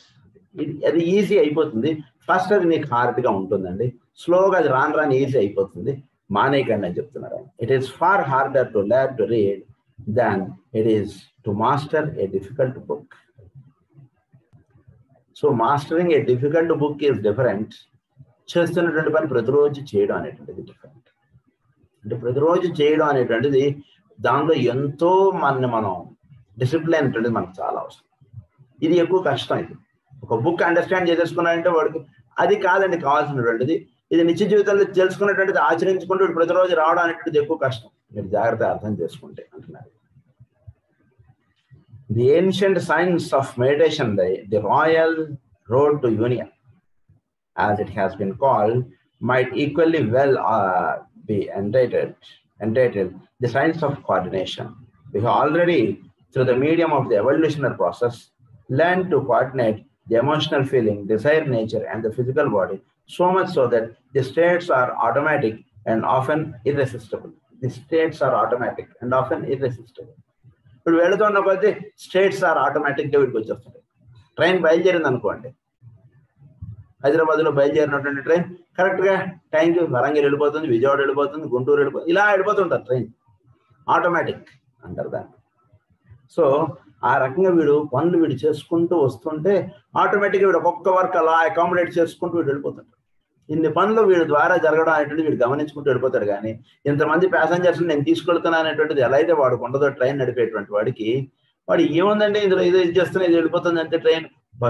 అది ఈజీ అయిపోతుంది. ఫస్ట్ అది మీకు హార్డ్గా ఉంటుందండి, స్లోగా అది రాను ఈజీ అయిపోతుంది. మానేయకండి అని చెప్తున్నారు. It is far harder to learn to read than it is to master a difficult book. So mastering a difficult book is different. చేస్తున్నటువంటి పని ప్రతిరోజు చేయడం అనేటువంటిది డిఫరెంట్. అంటే ప్రతిరోజు చేయడం అనేటువంటిది దానిలో ఎంతో మనం డిసిప్లిన్ అనేటువంటిది మనకు చాలా అవసరం. ఇది ఎక్కువ కష్టం. ఇది ఒక బుక్ అండర్స్టాండ్ చేసేసుకున్నాడంటే వాడికి అది కాదండి కావాల్సినటువంటిది. ఇది నిత్య జీవితంలో తెలుసుకున్నటువంటిది ఆచరించుకుంటూ ప్రతిరోజు రావడం అనేటువంటిది ఎక్కువ కష్టం. మీరు జాగ్రత్తగా అర్థం చేసుకుంటే అంటున్నారు. The ancient science of meditation, the royal road to union as it has been called, might equally well be entitled the science of coordination. We have already, through the medium of the evolutionary process, learned to coordinate the emotional feeling, desire nature, and the physical body, so much so that the states are automatic and often irresistible. The states are automatic and often irresistible. ఇప్పుడు వెళుతున్న కొద్దీ states are ఆటోమేటిక్గా వీడికి వచ్చేస్తాయి. Train బయలుదేరింది అనుకోండి, హైదరాబాద్లో బయలుదేరినటువంటి train కరెక్ట్గా టైంకి వరంగల్ వెళ్ళిపోతుంది, విజయవాడ వెళ్ళిపోతుంది, గుంటూరు వెళ్ళిపోతుంది, ఇలా వెళ్ళిపోతుంటారు. ట్రైన్ ఆటోమేటిక్ అంటారు దాన్ని. సో ఆ రకంగా వీడు పనులు వీడు చేసుకుంటూ వస్తుంటే ఆటోమేటిక్గా వీడు ఒక్కొక్క వర్క్ అలా అకామిడేట్ చేసుకుంటూ వీడు వెళ్ళిపోతాడు. ఇన్ని పనులు వీడి ద్వారా జరగడం అనేటువంటి వీడు గమనించుకుంటూ వెళ్ళిపోతాడు. కానీ ఇంతమంది ప్యాసింజర్స్ నేను తీసుకెళ్తున్నా అనేటువంటిది ఎలా అయితే వాడు ఉండదో ట్రైన్ నడిపేటువంటి వాడికి, వాడు ఏముందండి ఇందులో ఇది చేస్తున్నా ఇది వెళ్ళిపోతుంది అంతే ట్రైన్.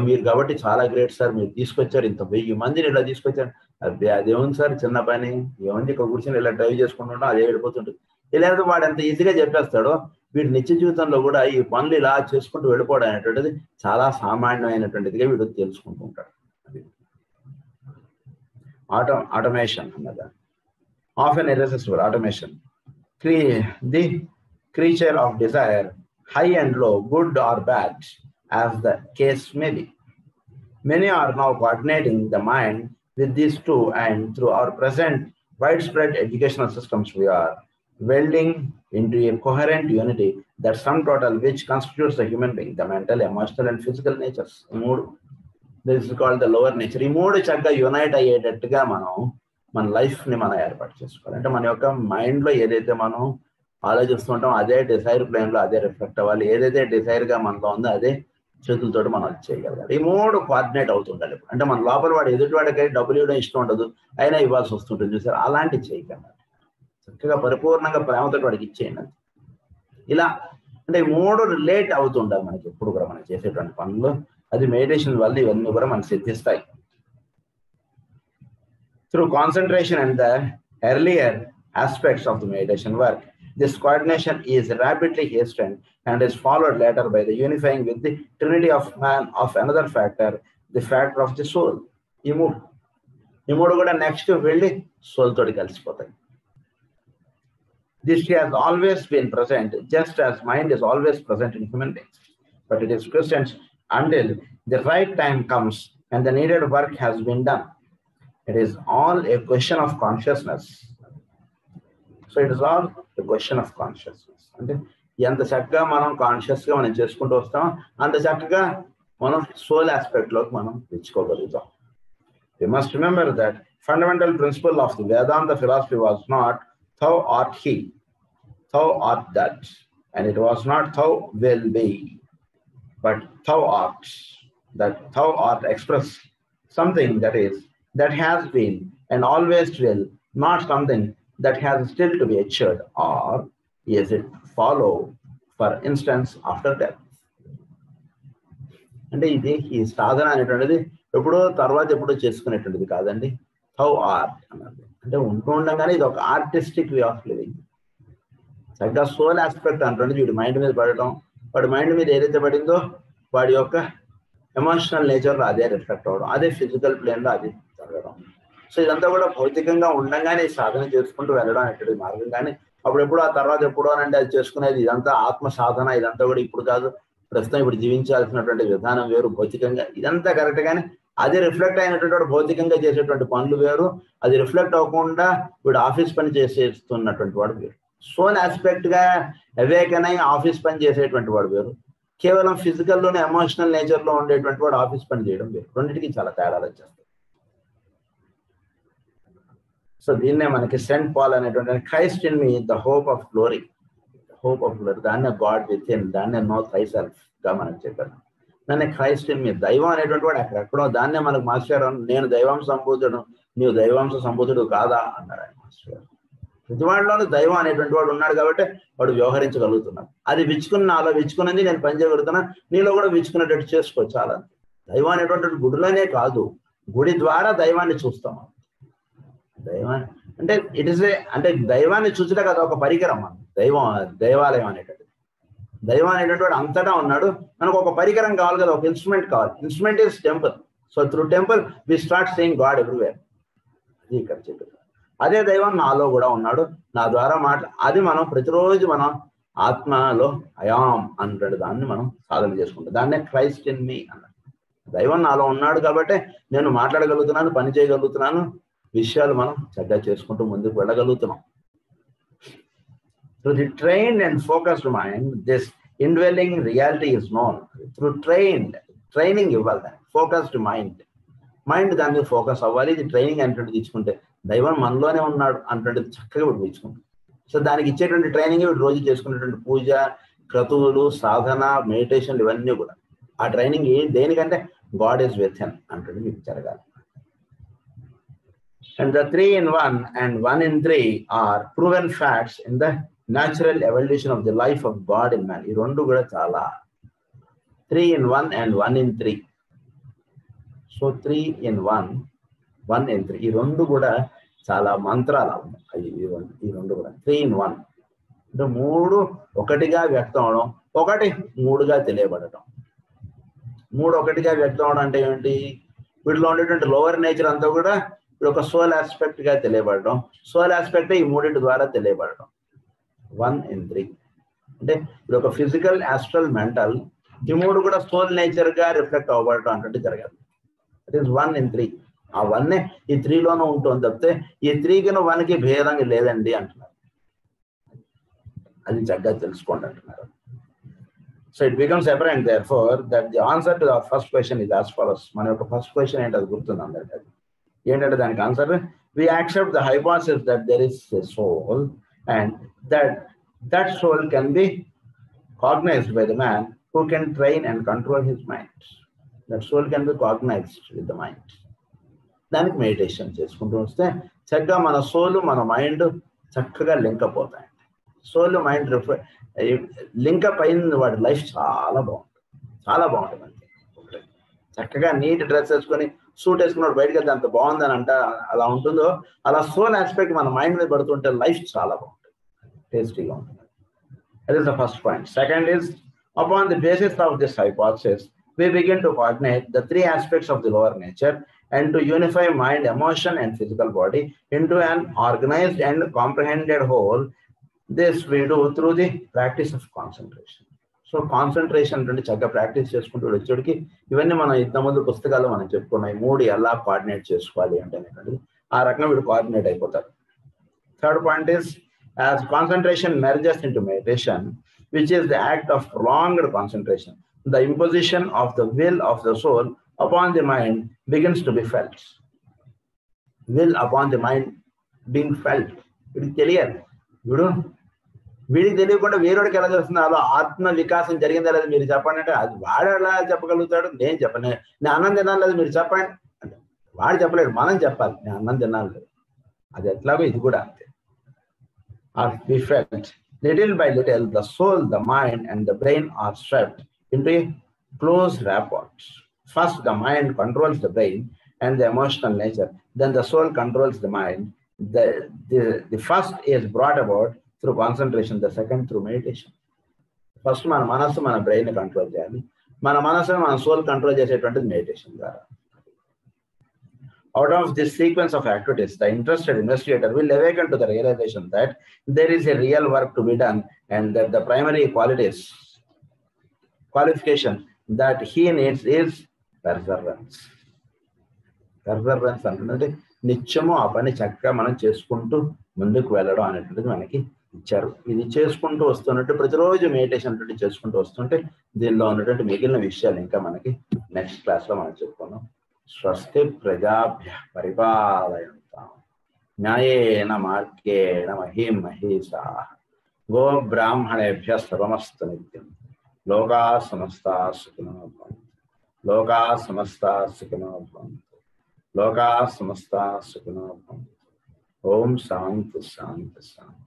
మీరు కాబట్టి చాలా గ్రేట్ సార్, మీరు తీసుకొచ్చారు, ఇంత 1000 మందిని ఇలా తీసుకొచ్చారు. అదేముంది సార్ చిన్న పని, ఏముంది ఇక్కడ కూర్చొని ఇలా డ్రైవ్ చేసుకుంటుంటాం అదే వెళ్ళిపోతుంటుంది. ఇలా వాడు ఎంత ఈజీగా చెప్పేస్తాడో వీడి నిత్య జీవితంలో కూడా ఈ పనులు ఇలా చేసుకుంటూ వెళ్ళిపోవడం అనేటువంటిది చాలా సామాన్యమైనటువంటిదిగా వీడు తెలుసుకుంటూ ఉంటాడు. ఆటోమేషన్ అన్నదా often irresistible automation, the creature of desire, high and low, good or bad, as the case may be. Many are now coordinating the mind with these two, and through our present widespread educational systems, we are welding into a coherent unity, that sum total which constitutes the human being, the mental, emotional, and physical natures. This is called the lower nature. ఈ మూడు చక్కగా unite అయ్యేటట్టుగా మన లైఫ్ని మనం ఏర్పాటు చేసుకోవాలి. అంటే మన యొక్క మైండ్లో ఏదైతే మనం ఆలోచిస్తుంటాం అదే డిజైర్ ప్లేన్లో అదే రిఫ్లెక్ట్ అవ్వాలి. ఏదైతే డిజైర్గా మనలో ఉందో అదే చేతులతో మనం అది చేయగలగాలి. ఈ మూడు కోఆర్డినేట్ అవుతుండాలి. అంటే మన లోపల వాడు ఎదుటివాడికి డబ్బులు ఇవ్వడం ఇష్టం ఉండదు, అయినా ఇవ్వాల్సి వస్తుంటుంది చూసారు, అలాంటివి చేయగలగాలి. చక్కగా పరిపూర్ణంగా ప్రేమతో వాడికి ఇచ్చేయండి. ఇలా అంటే ఈ మూడు రిలేట్ అవుతుండాలి మనకి ఎప్పుడు కూడా మనం చేసేటువంటి పనులు. అది మెడిటేషన్ వల్ల ఇవన్నీ కూడా మనకు సిద్ధిస్తాయి. Through concentration and the earlier aspects of the meditation work, this coordination is rapidly hastened and is followed later by the unifying with the trinity of man of another factor, the factor of the soul. ఈ మూడు కూడా next వెళ్ళి soul తోటి కలిసిపోతాయి. This has always been present, just as mind is always present in human beings. But it is present until the right time comes and the needed work has been done. It is all a question of consciousness. So it is all a question of consciousness. అంటే ఎంత చక్కగా మనం కాన్షియస్గా మనం చేసుకుంటూ వస్తామో అంత చక్కగా మనం సోల్ ఆస్పెక్ట్లోకి మనం తెచ్చుకోగలుగుతాం. We must remember that fundamental principle of the Vedanta philosophy was not thou art he, thou art that, and it was not thou will be, but thou art. That thou art express something that has been and always will, not something that has still to be achieved, or is it follow, for instance, after death. అంటే ఇది ఈ సాధన అనేటువంటిది ఎప్పుడో తర్వాత ఎప్పుడో చేసుకునేటువంటిది కాదండి. How art అన్నది అంటే ఉంటూ ఉండగానే ఇది ఒక ఆర్టిస్టిక్ వే ఆఫ్ లివింగ్. చక్కగా సోల్ ఆస్పెక్ట్ అంటుండేది వీడి మైండ్ మీద పడటం, వాడి మైండ్ మీద ఏదైతే పడిందో వాడి యొక్క ఎమోషనల్ నేచర్లో అదే రిఫ్లెక్ట్ అవ్వడం, అదే ఫిజికల్ ప్లేన్లో అది జరగడం. సో ఇదంతా కూడా భౌతికంగా ఉండగానే సాధన చేసుకుంటూ వెళ్ళడం అనేటువంటి మార్గం. కానీ అప్పుడెప్పుడు ఆ తర్వాత ఎప్పుడో అనంటే అది చేసుకునేది ఇదంతా ఆత్మ సాధన, ఇదంతా కూడా ఇప్పుడు కాదు, ప్రస్తుతం ఇప్పుడు జీవించాల్సినటువంటి విధానం వేరు. భౌతికంగా ఇదంతా కరెక్ట్, కానీ అది రిఫ్లెక్ట్ అయినటువంటి భౌతికంగా చేసేటువంటి పనులు వేరు, అది రిఫ్లెక్ట్ అవ్వకుండా వీడు ఆఫీస్ పని చేసేస్తున్నటువంటి వాడు వేరు. సోల్ ఆస్పెక్ట్ గా అవేకన్ అయి ఆఫీస్ పని చేసేటువంటి వాడు వేరు, కేవలం ఫిజికల్లోనే ఎమోషనల్ నేచర్లో ఉండేటువంటి వాడు ఆఫీస్ పని చేయడం వేరు. రెండింటికి చాలా తేడాలు వచ్చేస్తాయి. సో దీన్నే మనకి సెంట్ పాల్ అనేటువంటి Christ in me the hope of glory, hope of glory, దాన్నే గాడ్ విత్ ఇన్, దాన్నే నో థై సెల్ఫ్ గా మనకు చెప్పారు. దాన్నే క్రైస్ట్ ఇన్ మీ, దైవం అనేటువంటి వాడు అక్కడెక్కడో, దాన్నే మనకు మాస్టర్ నేను దైవాంశ సంబూతుడు, నీవు దైవాంశ సంబూతుడు కాదా అన్నారు ఆయన మాస్టర్. ప్రతివాడిలోనూ దైవం అనేటువంటి వాడు ఉన్నాడు కాబట్టి వాడు వ్యవహరించగలుగుతున్నాడు. అది విచ్చుకుని నాలో విచ్చుకున్నది నేను పని చేయగలుగుతున్నా, నీలో కూడా విచ్చుకునేటట్టు చేసుకో చాలా. దైవం అనేటువంటి గుడిలోనే కాదు, గుడి ద్వారా దైవాన్ని చూస్తాం. దైవాన్ని అంటే ఇట్ ఇస్ ఏ అంటే దైవాన్ని చూచడం కదా ఒక పరికరం. దేవాలయం అనేటది, దైవం అనేటువంటి వాడు అంతటా ఉన్నాడు, మనకు ఒక పరికరం కావాలి కదా, ఒక ఇన్స్ట్రుమెంట్ కావాలి. Instrument is temple. So through temple we start seeing God everywhere. అది ఇక్కడ చెప్పారు. అదే దైవం నాలో కూడా ఉన్నాడు, నా ద్వారా అది మనం ప్రతిరోజు మనం ఆత్మలో అయాం అన్నట్టు దాన్ని మనం సాధన చేసుకుంటాం. దాన్నే క్రైస్ట్ ఇన్ మీ అన్నాడు. దైవం నాలో ఉన్నాడు కాబట్టి నేను మాట్లాడగలుగుతున్నాను, పని చేయగలుగుతున్నాను, విషయాలు మనం చక్కగా చేసుకుంటూ ముందుకు వెళ్ళగలుగుతున్నాం. Through the trained and focused mind, this indwelling reality is known. Through training ఇవ్వాలి, focused మైండ్ దాని మీద ఫోకస్ అవ్వాలి. ఇది ట్రైనింగ్ అంటే తీసుకుంటే దైవం మనలోనే ఉన్నాడు అంటే చక్కగా విడిపించుకుంటాం. సో దానికి ఇచ్చేటువంటి ట్రైనింగ్ రోజు చేసుకునేటువంటి పూజ, క్రతువులు, సాధన, మెడిటేషన్లు ఇవన్నీ కూడా ఆ ట్రైనింగ్ దేనికంటే గాడ్ ఈజ్ విత్ హిమ్ అంటే మీకు జరగాలి. And the 3 in 1 and 1 in 3 are proven facts in the natural evolution of the life of God in man. ఈ రెండు కూడా చాలా 3 in 1 and 1 in 3. So 3 in 1, 1 in 3 ఈ రెండు కూడా చాలా మంత్రాలు ఉన్నాయి. ఈ రెండు కూడా 3 in 1 అంటే 3 ఒకటిగా వ్యక్తం అవడం, 1 3గా తెలియబడటం. 3 ఒకటిగా వ్యక్తం అవడం అంటే ఏంటి? వీటిలో ఉండేటువంటి లోవర్ నేచర్ అంతా కూడా ఇప్పుడు ఒక సోల్ ఆస్పెక్ట్ గా తెలియబడడం, సోల్ ఆస్పెక్ట్ ఈ మూడింటి ద్వారా తెలియబడడం. 1 in 3 అంటే ఇప్పుడు ఒక ఫిజికల్, ఆస్ట్రల్, మెంటల్ ఈ మూడు కూడా సోల్ నేచర్ గా రిఫ్లెక్ట్ అవ్వబడటం అంటే జరగాలి. It is 1 in 3. ఆ 1 ఈ 3లోనూ ఉంటుంది తప్పితే ఈ 3కి 1కి భేదంగా లేదండి అంటున్నారు. అది చక్కగా తెలుసుకోండి అంటున్నారు. So it becomes apparent therefore that the answer to the first question is as follows. మన యొక్క ఫస్ట్ క్వశ్చన్ ఏంటి అది గుర్తుంది అందరికీ. అది ఏంటంటే దానికి answer, we accept the hypothesis that there is a soul and that soul can be cognized by the man who can train and control his mind. That soul can be cognized with the mind. దానికి meditation చేసుకుంటూ వస్తే చక్కగా మన soul మన mind చక్కగా link up అవుతాయి. Soul mind link up అయిన వాడి లైఫ్ చాలా బాగుంటుంది అంతే. చక్కగా నీట్ డ్రెస్ వేసుకొని సూట్ వేసుకున్నాడు బయటకు వెళ్తే అంత బాగుందని అలా ఉంటుందో అలా సోల్ ఆస్పెక్ట్ మన మైండ్ మీద పడుతుంటే లైఫ్ చాలా బాగుంటుంది, టేస్టీగా ఉంటుంది. That is the first point. Second is, upon the basis of this hypothesis, we begin to coordinate the three aspects of the lower nature and to unify mind, emotion, and physical body into an organized and comprehended whole. This we do through the practice of concentration. So concentration అంటే చక్కగా practice చేసుకుంటూ వచ్చేటికి ఇవన్నీ మనం ఇంతకుముందు పుస్తకాల్లో మనం చెప్పుకున్నాం. 3 ఎలా కోఆర్డినేట్ చేసుకోవాలి అంటే ఆ రకంగా వీడు కోఆర్డినేట్ అయిపోతారు. Third point is as concentration merges into meditation which is the act of prolonged concentration, the imposition of the will of the soul upon the mind begins to be felt. Will upon the mind being felt. వీడికి తెలియాలి. వీడికి తెలియకుండా వేరేవాడికి ఎలా తెలుస్తుంది? అలా ఆత్మ వికాసం జరిగిందా లేదా మీరు చెప్పండి అంటే అది వాడు ఎలా చెప్పగలుగుతాడు? నేను చెప్పను. నేను అన్నం తినాలి లేదు మీరు చెప్పండి అంటే వాడు చెప్పలేడు, మనం చెప్పాలి నేను అన్నం తినాలి లేదు. అది ఎట్లాగో ఇది కూడా అంతే. Or be felt. Little by little, the soul, the mind, and the brain are swept into a close rapport. First, the mind controls the brain and the emotional nature. Then the soul controls the mind. The first is brought about through concentration, the second through meditation. First, మన మనస్సు మన brain control చేయాలి. మన మనస్సును మన soul control చేసేటువంటిది meditation ద్వారా. Out of this sequence of activities, the interested investigator will awaken to the realization that there is a real work to be done and that the primary qualification that he needs is perseverance. Perseverance అంటే నిత్యము ఆ పని చక్కగా మనం చేసుకుంటూ ముందుకు వెళ్ళడం అనేటువంటిది మనకి ఇచ్చారు. ఇది చేసుకుంటూ వస్తున్నట్టు ప్రతిరోజు మెడిటేషన్ అంటే చేసుకుంటూ వస్తుంటే దీనిలో ఉన్నటువంటి మిగిలిన విషయాలు ఇంకా మనకి నెక్స్ట్ క్లాస్లో మనం చెప్పుకున్నాం. స్వస్తి ప్రజాభ్య పరిపాలయంతాం న్యాయేన మార్గేణ మహీం మహీషాః గో బ్రాహ్మణేభ్య సర్వమస్తు నిత్యం లోకా సమస్తా సుఖినో భవంతు లోకా సమస్తా సుఖినో భవంతు లోకా సమస్తా సుఖినో భవంతు. ఓం శాంతి శాంతి శాంతి.